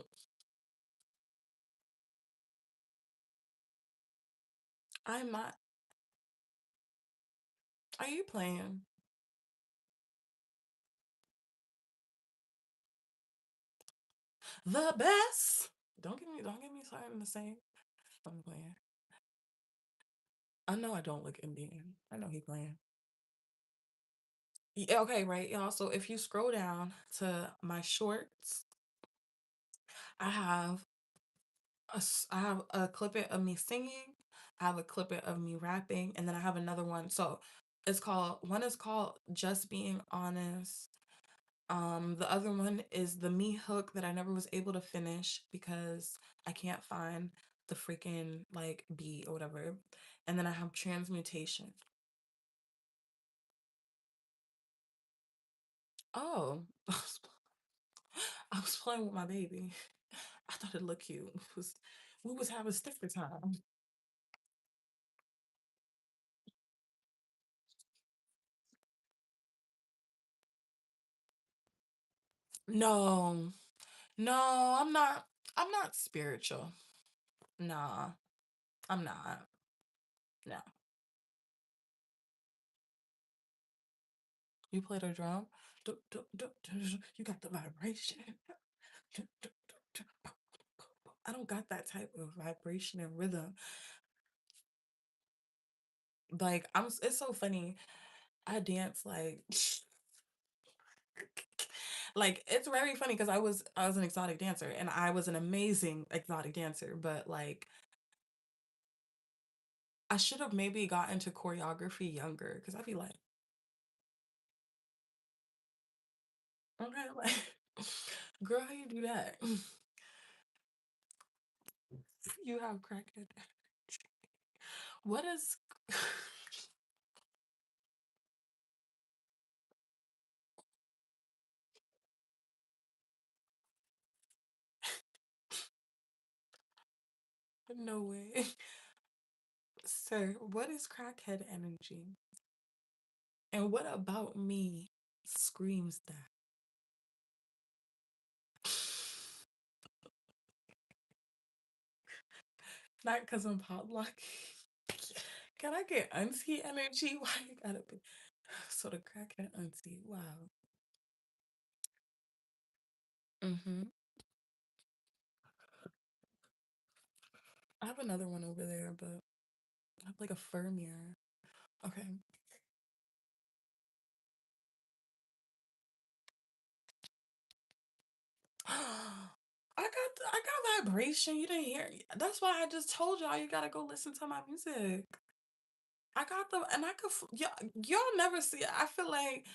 I'm not. Are you playing? The best. Don't get me started to sing. I'm playing. I know I don't look Indian. I know he playing. Yeah, okay, right, y'all. So if you scroll down to my shorts, I have I have a clip of me singing, I have a clip of me rapping, and then I have another one. So one is called Just Being Honest. The other one is the me hook that I never was able to finish because I can't find the freaking like beat or whatever. And then I have Transmutation. Oh, I was playing with my baby. I thought it looked cute. We was having sticker time. No, no, I'm not spiritual. Nah, I'm not. No. You play the drum? You got the vibration. I don't got that type of vibration and rhythm. Like it's so funny. I dance like it's very funny because I was an exotic dancer and I was an amazing exotic dancer, but like I should have maybe got into choreography younger because I'd be like, okay, like, girl, how you do that? You have crackhead. What is no way. Sir, what is crackhead energy? And what about me screams that? Not because I'm pop locking. Can I get auntie energy? Why you gotta be so the crackhead auntie? Wow. Mm-hmm. I have another one over there, but I have like a fur mirror. Okay. I got vibration. You didn't hear. That's why I just told y'all you gotta go listen to my music. I got them, and I could. Y'all never see. I feel like,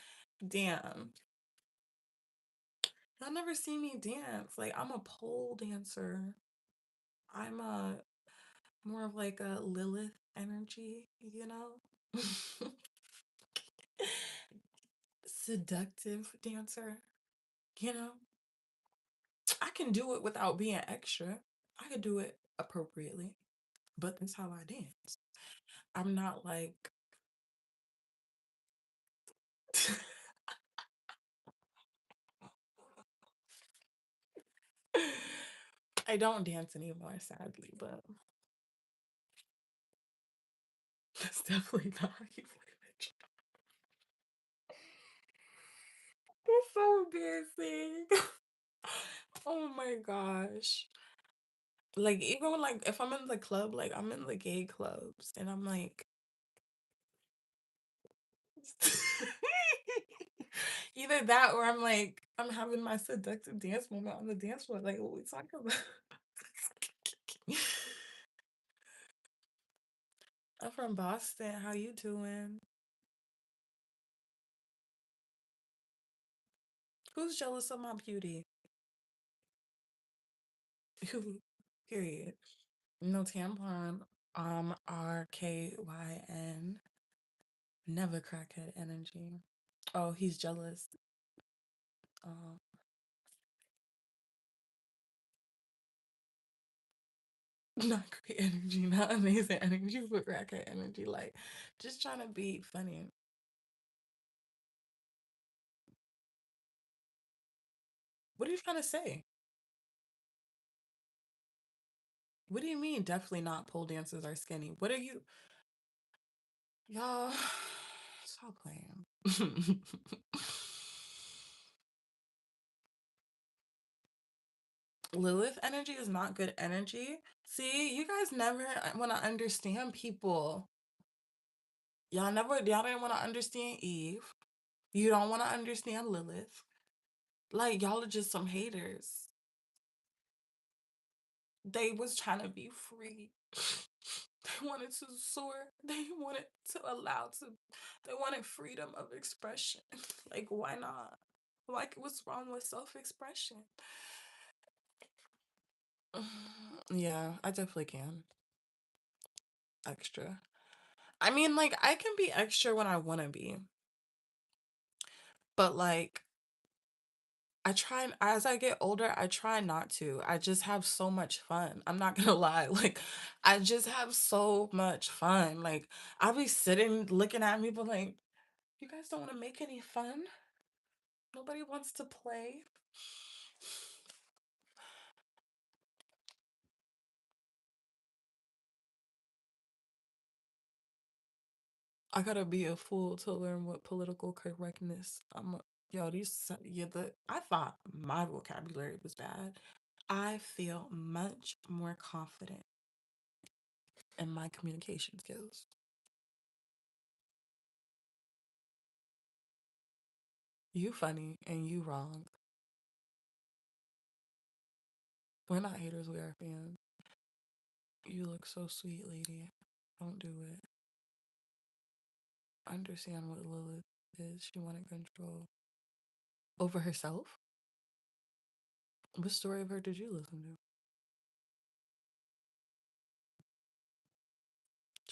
damn, y'all never see me dance. Like I'm a pole dancer. I'm a more of like a Lilith energy, you know, seductive dancer. You know, I can do it without being extra. I could do it appropriately, but that's how I dance. I'm not like I don't dance anymore, sadly, but that's definitely not how you play. It's so embarrassing. Oh my gosh. Like even when, like if I'm in the club, like I'm in the gay clubs and I'm like either that or I'm like I'm having my seductive dance moment on the dance floor. Like what we talking about? I'm from Boston. How you doing? Who's jealous of my beauty? Who? Period. No tampon. RKYN. Never crackhead energy. Oh, he's jealous. Um, not great energy, not amazing energy, but crackhead energy. Like, just trying to be funny. What are you trying to say? What do you mean? Definitely not pole dancers are skinny. What are you, y'all? Stop playing. Lilith energy is not good energy. See, you guys never want to understand people. Y'all didn't want to understand Eve. You don't want to understand Lilith. Like, y'all are just some haters. They was trying to be free. They wanted to soar. They wanted to allow to. They wanted freedom of expression. Like, why not? Like, what's wrong with self-expression? Yeah, I definitely can. Extra. I mean, like, I can be extra when I want to be, but like, I try, as I get older, I try not to. I just have so much fun. I'm not gonna lie. Like, I just have so much fun. Like, I'll be sitting looking at people like, you guys don't want to make any fun? Nobody wants to play? I gotta be a fool to learn what political correctness. Yo, yeah, I thought my vocabulary was bad. I feel much more confident in my communication skills. You funny and you wrong. We're not haters, we are fans. You look so sweet, lady. Don't do it. Understand what Lilith is. She wanted control over herself. What story of her did you listen to?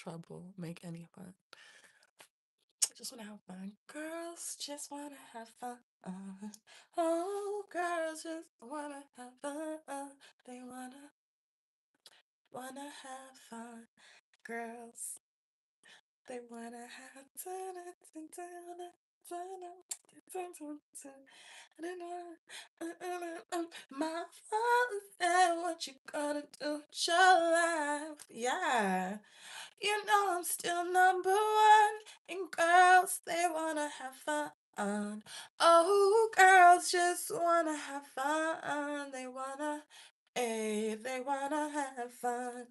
Trouble, make any fun. Just wanna have fun. Girls just wanna have fun. Oh, girls just wanna have fun. They wanna have fun. Girls, they wanna have fun. My father said, what you gonna do with your life? Yeah. You know I'm still number one, and girls, they wanna have fun. Oh, girls just wanna have fun. They wanna have fun.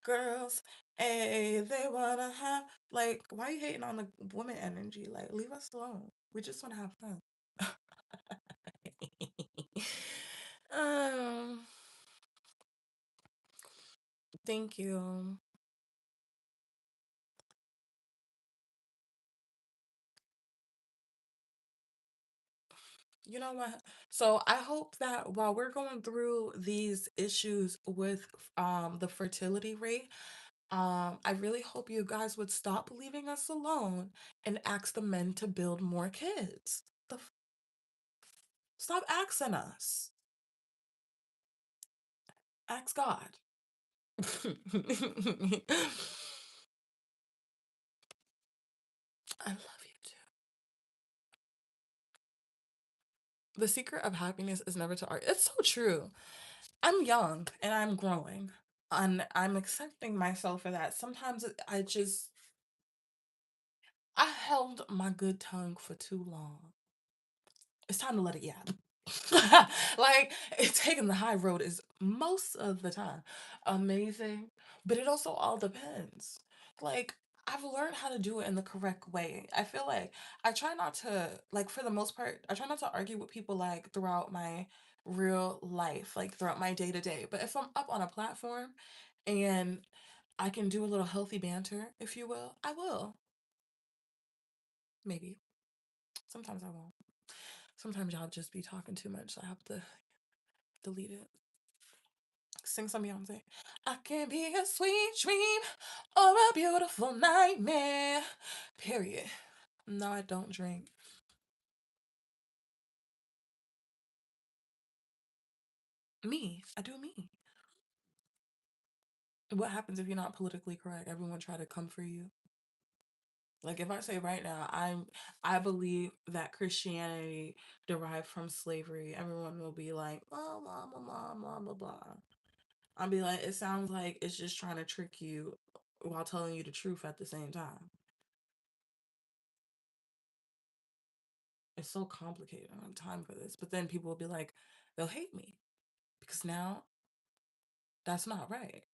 Girls, they wanna have, like, why are you hating on the woman energy? Like, leave us alone. We just wanna have fun. um, thank you. You know what? So I hope that while we're going through these issues with the fertility rate, I really hope you guys would stop leaving us alone and ask the men to build more kids. Stop asking us. Ask God. I love you too. The secret of happiness is never to argue. It's so true. I'm young and I'm growing. And I'm accepting myself for that. Sometimes I held my good tongue for too long. It's time to let it yap. Like, taking the high road is most of the time amazing, but it also all depends. Like, I've learned how to do it in the correct way. I feel like I try not to, like, for the most part, I try not to argue with people like throughout my real life, like throughout my day to day. But if I'm up on a platform and I can do a little healthy banter, if you will, I will. Maybe. Sometimes I won't. Sometimes y'all just be talking too much, so I have to delete it. Sing some Beyonce. I can be a sweet dream or a beautiful nightmare. Period. No, I don't drink. Me. I do me. What happens if you're not politically correct? Everyone try to come for you. Like if I say right now, I believe that Christianity derived from slavery, everyone will be like, blah blah blah blah blah blah blah. I'll be like, it sounds like it's just trying to trick you while telling you the truth at the same time. It's so complicated. I don't have time for this. But then people will be like, they'll hate me because now that's not right.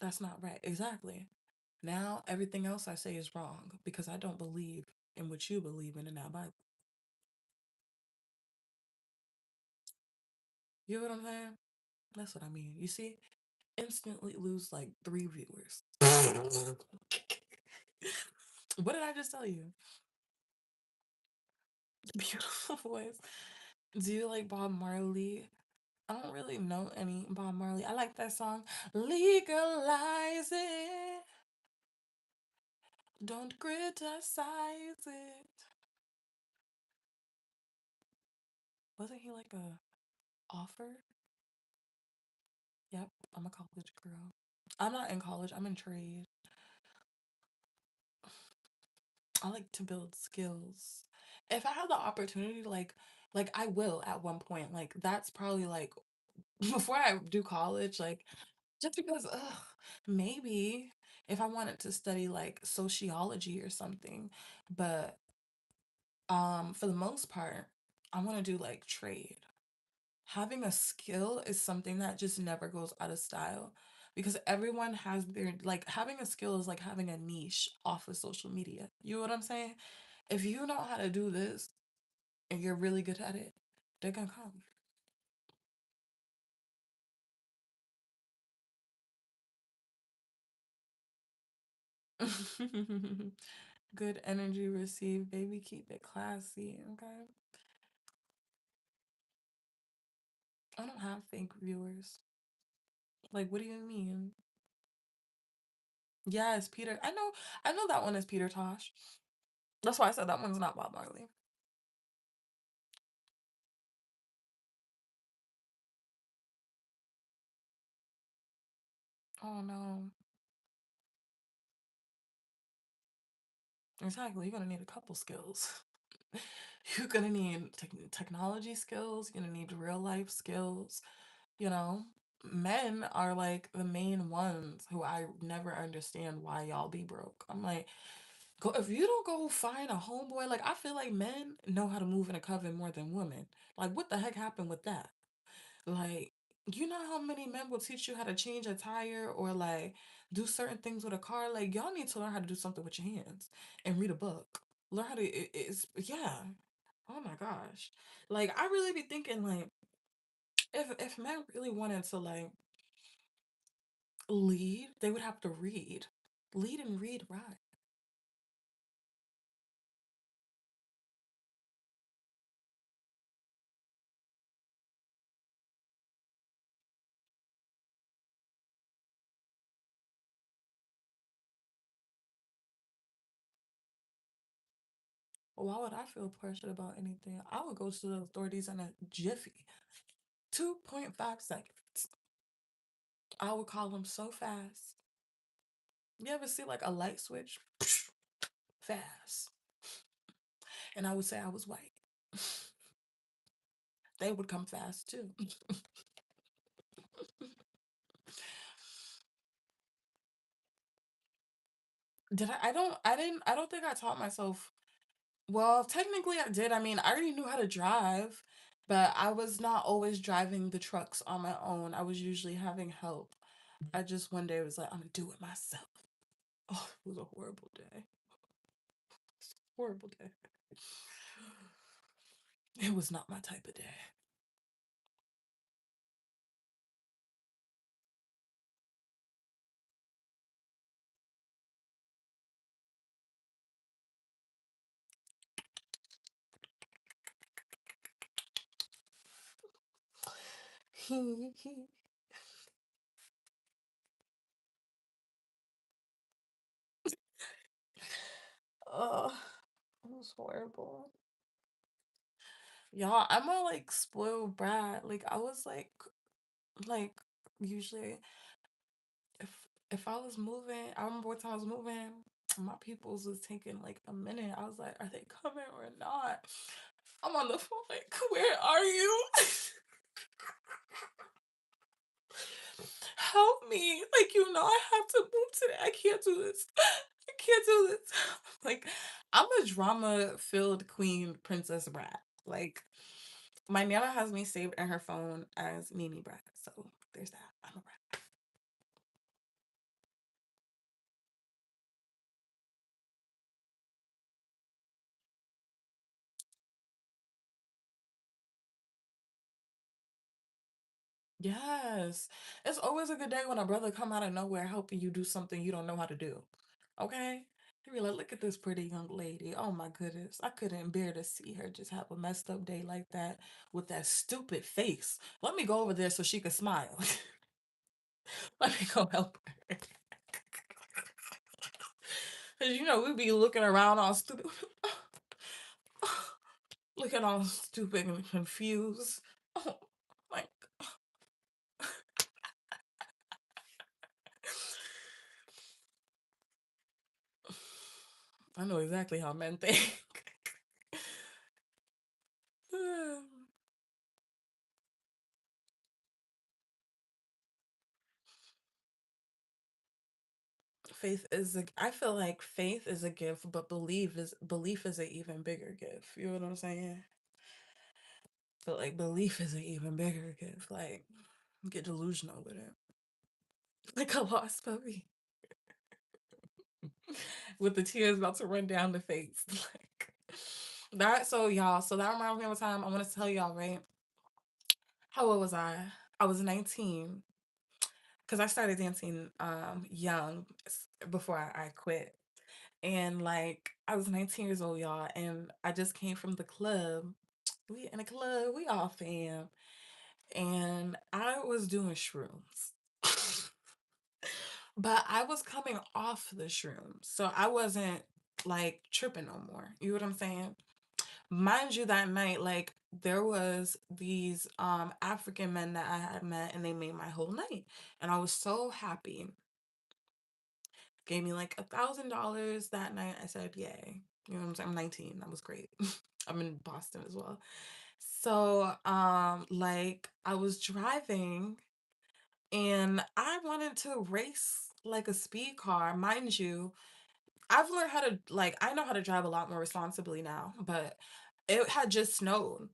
That's not right. Exactly. Now everything else I say is wrong because I don't believe in what you believe in that Bible. You know what I'm saying? That's what I mean. You see, instantly lose like 3 viewers. What did I just tell you? Beautiful voice. Do you like Bob Marley? I don't really know any Bob Marley. I like that song, Legalize It. Don't criticize it. Wasn't he like a offer? Yep, I'm a college girl. I'm not in college, I'm in trade. I like to build skills. If I have the opportunity, like I will at one point. Like that's probably like before I do college, like just because maybe if I wanted to study like sociology or something. But for the most part, I want to do like trade. Having a skill is something that just never goes out of style because everyone has their, like, having a skill is like having a niche off of social media. You know what I'm saying? If you know how to do this and you're really good at it, they're gonna come. Good energy received, baby. Keep it classy, okay? I don't have fake viewers. Like, what do you mean? Yes, Peter. I know that one is Peter Tosh. That's why I said that one's not Bob Marley. Oh no. Exactly. You're gonna need a couple skills. You're gonna need technology skills, you're gonna need real life skills, you know? Men are like the main ones who I never understand why y'all be broke. I'm like, go if you don't go find a homeboy, like I feel like men know how to move in a coven more than women. Like what the heck happened with that? Like, you know how many men will teach you how to change a tire or like do certain things with a car? Like, y'all need to learn how to do something with your hands and read a book. Learn how to, yeah. Oh my gosh. Like, I really be thinking, like, if men really wanted to, like, lead, they would have to read. Lead and read right. Why would I feel pressured about anything? I would go to the authorities in a jiffy. 2.5 seconds. I would call them so fast. You ever see like a light switch? Fast. And I would say I was white. They would come fast too. Did I? I didn't. I don't think I taught myself. Well, technically I did. I mean, I already knew how to drive, but I was not always driving the trucks on my own. I was usually having help. I just one day was like, I'm gonna do it myself. Oh, it was a horrible day. Horrible day. It was not my type of day. Oh, it was horrible. Y'all, I'm a like spoiled brat. Like I was like usually if if I was moving, I remember one time I was moving, my peoples was taking like a minute. I was like, are they coming or not? I'm on the phone like, where are you? Help me. Like, I have to move today. I can't do this. I can't do this. Like, I'm a drama filled queen princess brat. Like, my nana has me saved in her phone as Mimi Brat. So there's that. I'm a brat. Yes. It's always a good day when a brother come out of nowhere helping you do something you don't know how to do. Okay? You be like, look at this pretty young lady. Oh my goodness. I couldn't bear to see her just have a messed up day like that with that stupid face. Let me go over there so she could smile. Let me go help her. Cause we be looking around all stupid. Looking all stupid and confused. Oh my I know exactly how men think. Faith is a I feel like faith is a gift, but belief is an even bigger gift. You know what I'm saying? But like belief is an even bigger gift. Like get delusional with it. Like a lost puppy. With the tears about to run down the face. Like that so y'all, so that reminds me of a time I want to tell y'all, right? How old was I? I was 19 because I started dancing young before I quit. And like I was 19 years old, y'all, and I just came from the club. We in a club, we all fam. And I was doing shrooms. But I was coming off the shrooms. So I wasn't like tripping no more. You know what I'm saying? Mind you, that night, like there was these African men that I had met and they made my whole night. And I was so happy. Gave me like $1,000 that night. I said, yay. You know what I'm saying? I'm 19. That was great. I'm in Boston as well. So, like I was driving and I wanted to race like a speed car. Mind you, I've learned how to like I know how to drive a lot more responsibly now, but it had just snowed.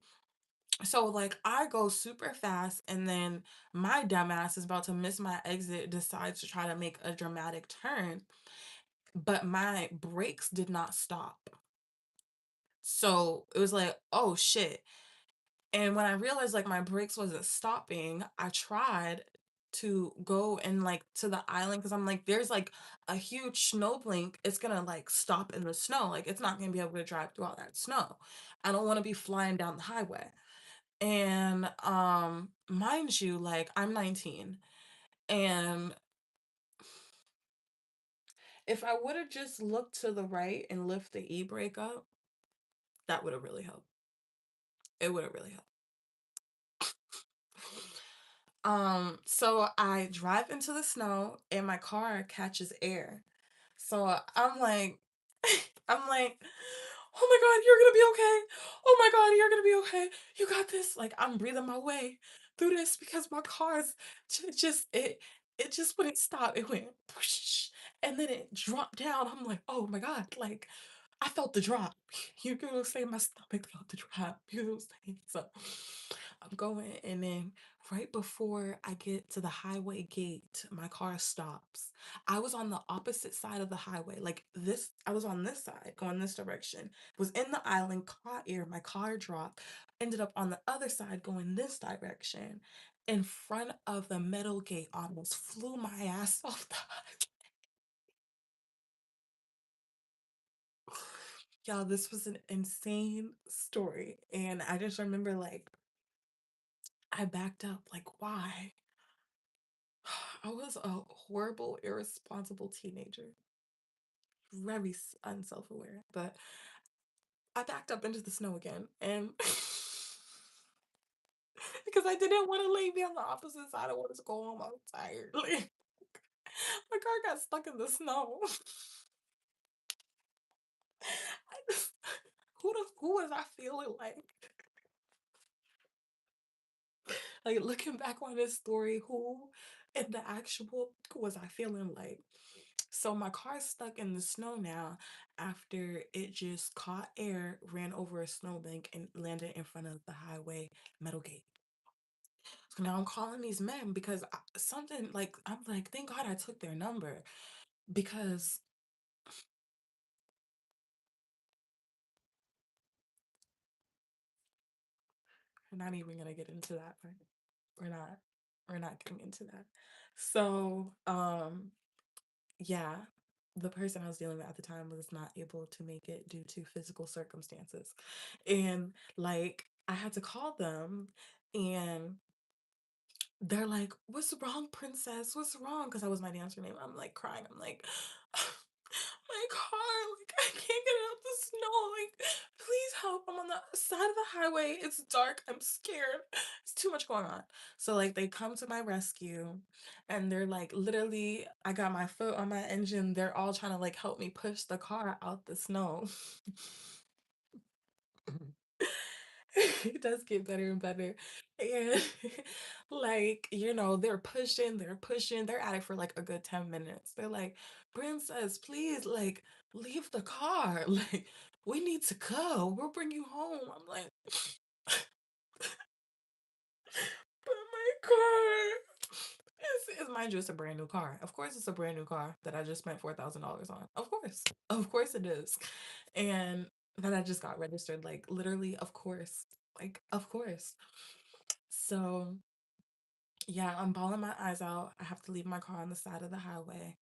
So like I go super fast and then my dumbass is about to miss my exit, decides to try to make a dramatic turn, but my brakes did not stop. So it was like, oh shit. And when I realized like my brakes wasn't stopping, I tried to go and like to the island because I'm like, there's like a huge snow blink. It's gonna like stop in the snow. Like it's not gonna be able to drive through all that snow. I don't want to be flying down the highway. And mind you, like I'm 19. And if I would have just looked to the right and lift the e-brake up, that would have really helped. It would have really helped. So I drive into the snow and my car catches air. So I'm like, I'm like, oh my God, you're gonna be okay. Oh my God, you're gonna be okay. You got this. Like I'm breathing my way through this because my car's it just wouldn't stop. It went whoosh, and then it dropped down. I'm like, oh my God, like I felt the drop. You get what I'm saying? My stomach felt the drop. You know what I'm saying? So I'm going, and then right before I get to the highway gate, my car stops. I was on the opposite side of the highway, like this. I was on this side, going this direction. Was in the island, caught air. My car dropped. Ended up on the other side, going this direction. In front of the metal gate, almost flew my ass off the Y'all, this was an insane story. And I just remember like I backed up. Like, why? I was a horrible, irresponsible teenager. Very unself-aware. But I backed up into the snow again. And because I didn't want to leave me on the opposite side. I wanted to go home. I was tired. Like, my car got stuck in the snow. I just, who was I feeling like? Like looking back on this story, who in the actual was I feeling like? So my car's stuck in the snow now after it just caught air, ran over a snowbank, and landed in front of the highway metal gate. So now I'm calling these men because something like I'm like, thank God I took their number because we're not even gonna get into that part. We're not. We're not getting into that. So, yeah, the person I was dealing with at the time was not able to make it due to physical circumstances. And like I had to call them and they're like, "What's wrong, princess? What's wrong?" Because I was my dancer name. I'm like crying. I'm like, my car, like I can't get it out the snow. Like, please help. I'm on the side of the highway. It's dark. I'm scared. It's too much going on. So like they come to my rescue and they're like literally, I got my foot on my engine. They're all trying to like help me push the car out the snow. It does get better and better. And like, they're pushing, they're at it for like a good 10 minutes. They're like, Princess, please, like, leave the car. Like, we need to go. We'll bring you home. I'm like, but my car is mind you, it's a brand new car. Of course, it's a brand new car that I just spent $4,000 on. Of course, it is, and that I just got registered. Like literally, of course, like of course. So yeah, I'm bawling my eyes out. I have to leave my car on the side of the highway,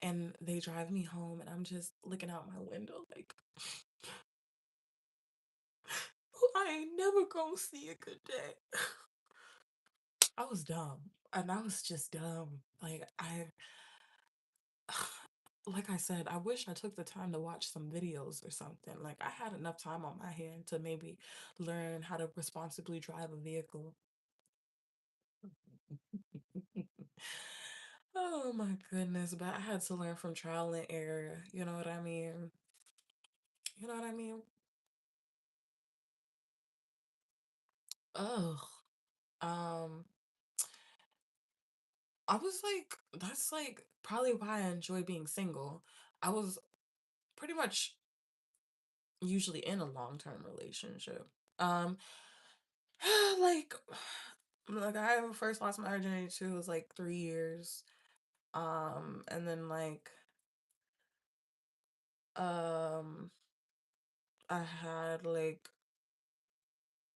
and they drive me home, and I'm just looking out my window like I ain't never gonna see a good day. I was dumb, and I was just dumb. Like I said, I wish I took the time to watch some videos or something. Like I had enough time on my hand to maybe learn how to responsibly drive a vehicle. Oh my goodness, but I had to learn from trial and error. You know what I mean? You know what I mean? Ugh. Um, I was like, that's like probably why I enjoy being single. I was pretty much usually in a long-term relationship. Um, like, like I first lost my virginity to was like 3 years. And then um, I had like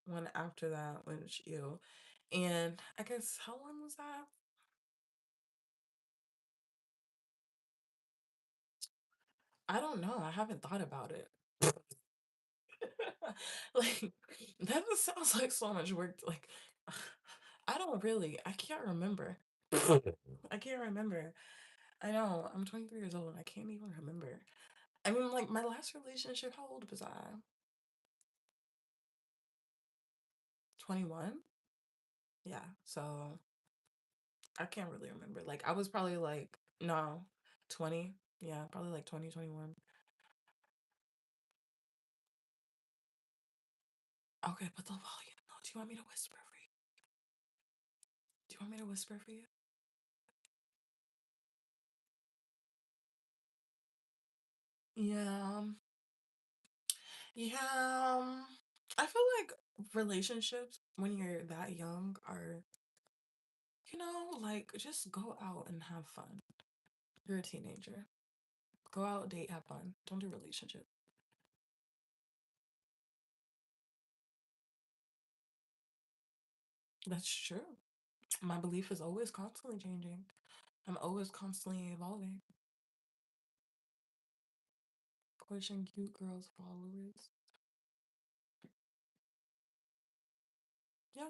one after that, which ew. And I guess how long was that? I don't know. I haven't thought about it. Like that just sounds like so much work. Like I don't really. I can't remember. I can't remember. I know. I'm 23 years old and I can't even remember. I mean, like my last relationship, how old was I? 21? Yeah. So I can't really remember. Like I was probably like no, 20. Yeah, probably like 2021. Okay, but the volume though. Do you want me to whisper for you? Do you want me to whisper for you? Yeah. Yeah. I feel like relationships when you're that young are, like just go out and have fun. You're a teenager. Go out, date, have fun. Don't do relationship. That's true. My belief is always constantly changing. I'm always constantly evolving. Pushing cute girls followers. Yeah.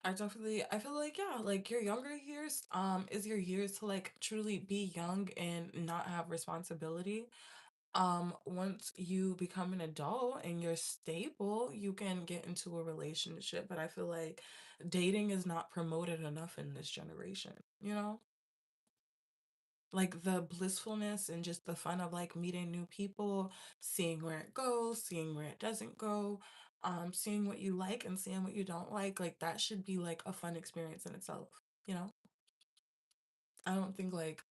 I feel like yeah, like your younger years is your years to like truly be young and not have responsibility. Once you become an adult and you're stable, you can get into a relationship, but I feel like dating is not promoted enough in this generation, you know? Like the blissfulness and just the fun of like meeting new people, seeing where it goes, seeing where it doesn't go, seeing what you like and seeing what you don't like that should be like a fun experience in itself, you know? I don't think like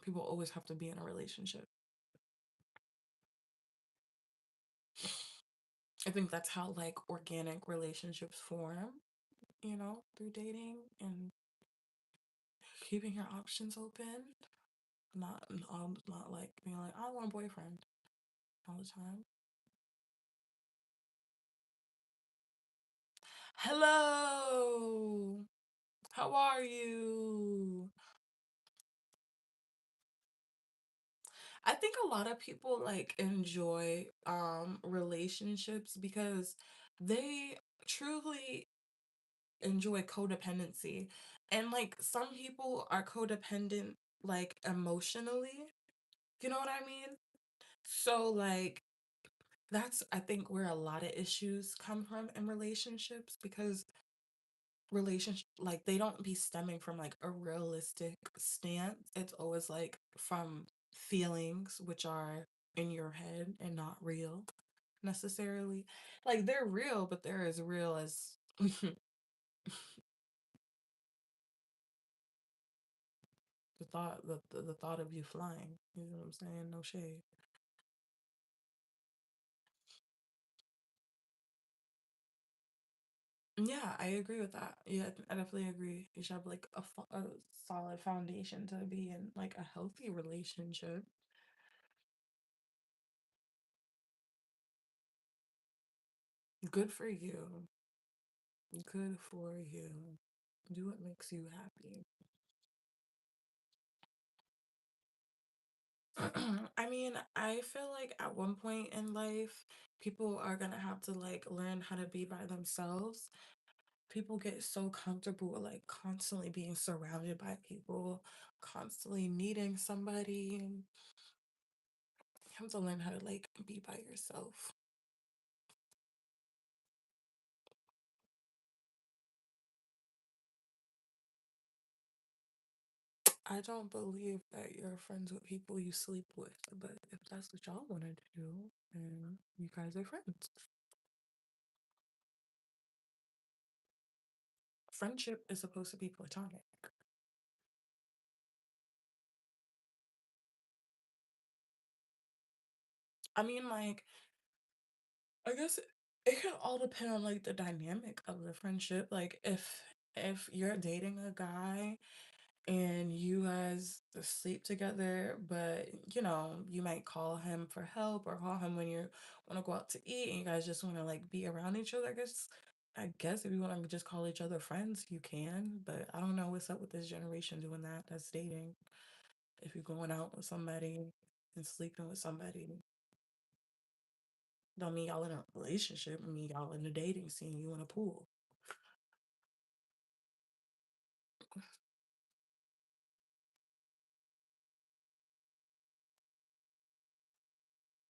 people always have to be in a relationship. I think that's how like organic relationships form, through dating and keeping your options open. Not like being like, I want a boyfriend all the time. Hello. How are you? I think a lot of people like enjoy relationships because they truly enjoy codependency. And like some people are codependent like emotionally. You know what I mean? So like that's I think where a lot of issues come from in relationships because relationship like they don't be stemming from like a realistic stance. It's always like from feelings which are in your head and not real necessarily. Like they're real, but they're as real as the thought of you flying. You know what I'm saying? No shade. Yeah, I agree with that. Yeah, I definitely agree. You should have like a solid foundation to be in like a healthy relationship. Good for you. Good for you. Do what makes you happy. I mean, I feel like at one point in life, people are gonna have to like learn how to be by themselves. People get so comfortable with like constantly being surrounded by people, constantly needing somebody. And you have to learn how to like be by yourself. I don't believe that you're friends with people you sleep with, but if that's what y'all want to do, then you guys are friends. friendship is supposed to be platonic. I mean, like, I guess it can all depend on like the dynamic of the friendship. Like if you're dating a guy and you guys sleep together, but you know, you might call him for help or call him when you want to go out to eat and you guys just want to like be around each other. I guess if you want to just call each other friends, you can, but I don't know what's up with this generation doing that. That's dating. If you're going out with somebody and sleeping with somebody, don't mean y'all in a relationship. I mean y'all in a dating scene, you in a pool.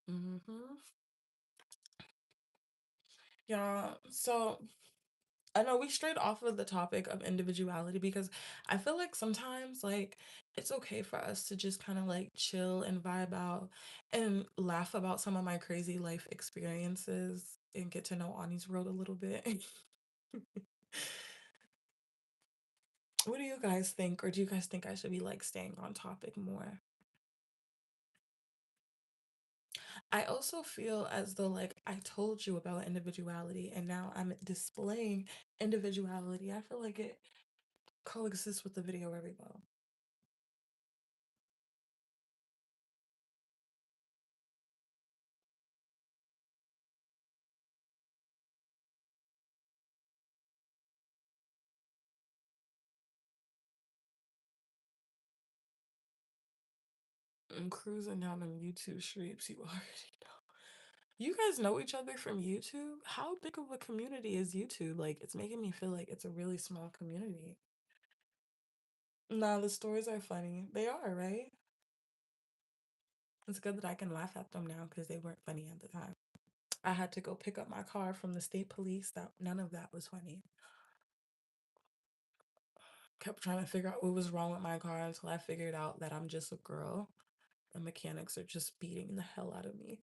Hmm. Yeah, so I know we strayed off of the topic of individuality because I feel like sometimes like it's okay for us to just kind of like chill and vibe out and laugh about some of my crazy life experiences and get to know Ani's world a little bit. What do you guys think? Or do you guys think I should be like staying on topic more? I also feel as though like I told you about individuality and now I'm displaying individuality. I feel like it coexists with the video very well. I'm cruising down them YouTube streets, you already know. You guys know each other from YouTube? How big of a community is YouTube? Like, it's making me feel like it's a really small community. Nah, the stories are funny. They are, right? It's good that I can laugh at them now because they weren't funny at the time. I had to go pick up my car from the state police. That none of that was funny. Kept trying to figure out what was wrong with my car until I figured out that I'm just a girl. The mechanics are just beating the hell out of me.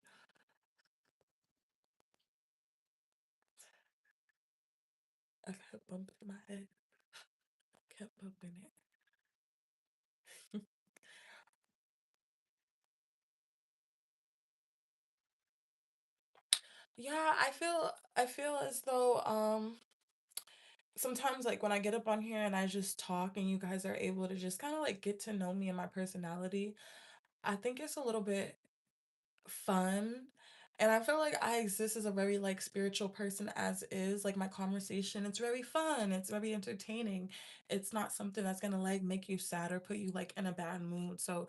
I kept bumping my head, kept bumping it. Yeah, I feel as though sometimes like when I get up on here and I just talk and you guys are able to just kind of like get to know me and my personality, I think it's a little bit fun. And I feel like I exist as a very like spiritual person as is. Like my conversation, it's very fun. It's very entertaining. It's not something that's gonna like make you sad or put you like in a bad mood. So,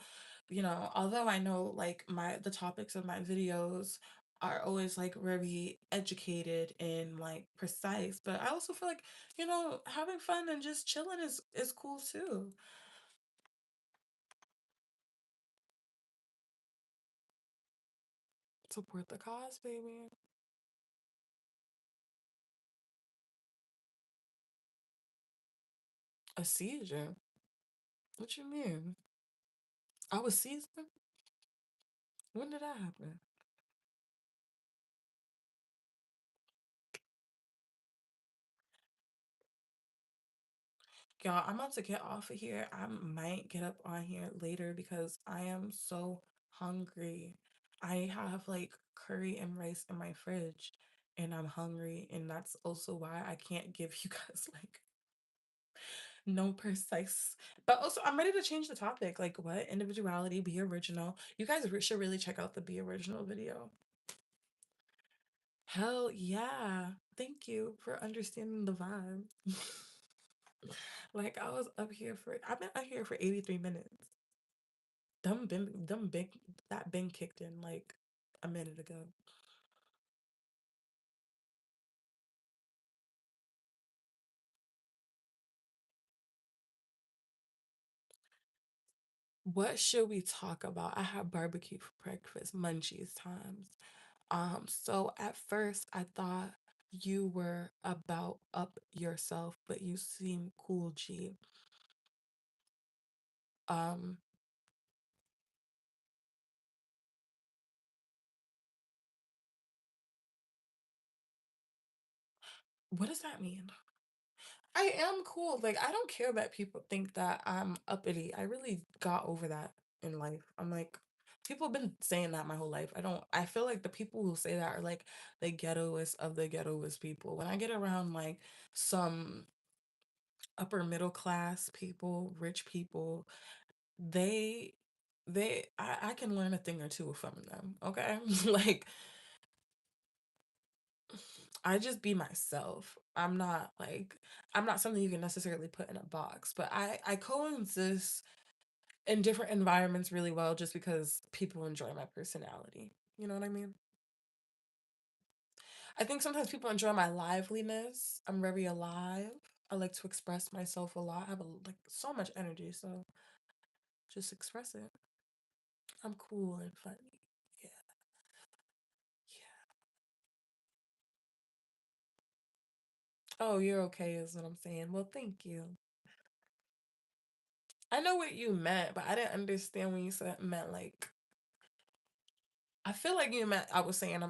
you know, although I know like the topics of my videos are always like very educated and like precise, but I also feel like, you know, having fun and just chilling is cool too. Support the cause, baby. A seizure? What you mean? I was seasoned? When did that happen? Y'all, I'm about to get off of here. I might get up on here later because I am so hungry. I have like curry and rice in my fridge and I'm hungry. And that's also why I can't give you guys like no precise. But also, I'm ready to change the topic. Like, what? Individuality, be original. You guys should really check out the Be Original video. Hell yeah. Thank you for understanding the vibe. Like I was up here for I've been up here for 83 minutes. Them big that been kicked in like a minute ago. What should we talk about? I had barbecue for breakfast, munchies times. So at first I thought you were about up yourself, but you seem cool, G. Um, what does that mean? I am cool. Like, I don't care that people think that I'm uppity. I really got over that in life. I'm like, people have been saying that my whole life. I feel like the people who say that are like the ghettoest of the ghettoest people. When I get around like some upper middle class people, rich people, they, I can learn a thing or two from them. Okay. Like, I just be myself. I'm not something you can necessarily put in a box, but I coexist in different environments really well just because people enjoy my personality. You know what I mean? I think sometimes people enjoy my liveliness. I'm very alive. I like to express myself a lot. I have like so much energy, so just express it. I'm cool and funny. Yeah. Yeah. Oh, you're okay is what I'm saying. Well, thank you. I know what you meant, but I didn't understand when you said meant like I feel like you meant I was saying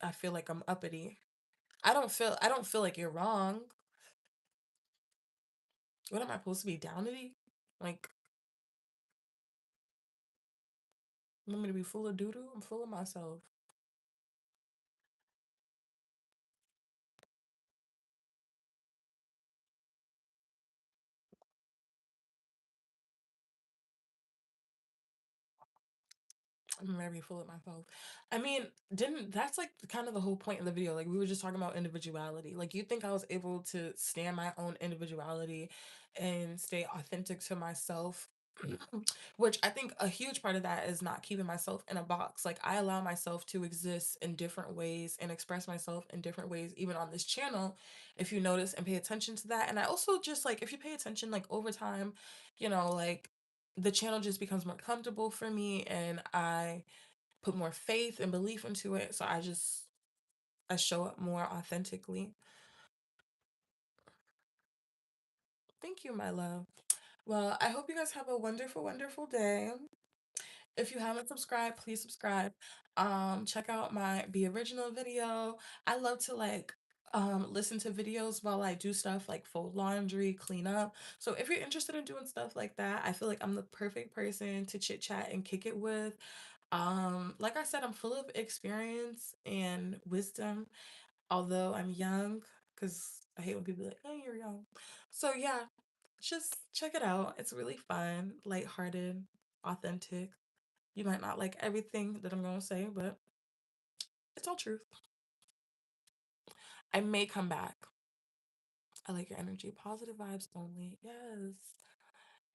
I feel like I'm uppity. I don't feel like you're wrong. What am I supposed to be downity? Like, you want me to be full of doo doo? I'm full of myself. I'm very full of myself. I mean, didn't that's like kind of the whole point of the video. Like we were just talking about individuality. Like you think I was able to stand my own individuality and stay authentic to myself. Which I think a huge part of that is not keeping myself in a box. Like I allow myself to exist in different ways and express myself in different ways, even on this channel, if you notice and pay attention to that. And I also just like if you pay attention, like over time, like the channel just becomes more comfortable for me and I put more faith and belief into it. So I show up more authentically. Thank you, my love. Well, I hope you guys have a wonderful, wonderful day. If you haven't subscribed, please subscribe. Check out my Be Original video. I love to like listen to videos while I do stuff like fold laundry, clean up. So if you're interested in doing stuff like that, I feel like I'm the perfect person to chit chat and kick it with. Like I said, I'm full of experience and wisdom, although I'm young, because I hate when people are like, oh, you're young. So yeah, just check it out. It's really fun, lighthearted, authentic. You might not like everything that I'm gonna say, but it's all truth. I may come back. I like your energy. Positive vibes only. Yes.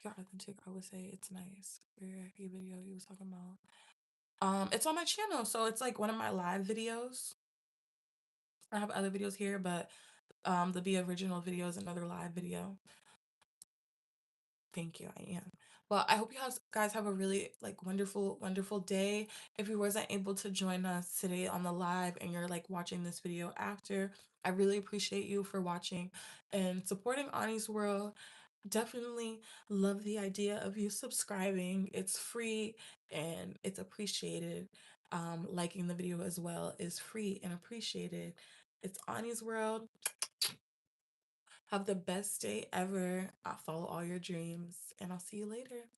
You're authentic. I would say it's nice. Where your video you was talking about. It's on my channel, so it's like one of my live videos. I have other videos here, but the Be Original video is another live video. Thank you. I am. Well, I hope guys have a really like wonderful, wonderful day. If you wasn't able to join us today on the live and you're like watching this video after, I really appreciate you for watching and supporting Ani's World. Definitely love the idea of you subscribing. It's free and it's appreciated. Liking the video as well is free and appreciated. It's Ani's World. Have the best day ever. I'll follow all your dreams and I'll see you later.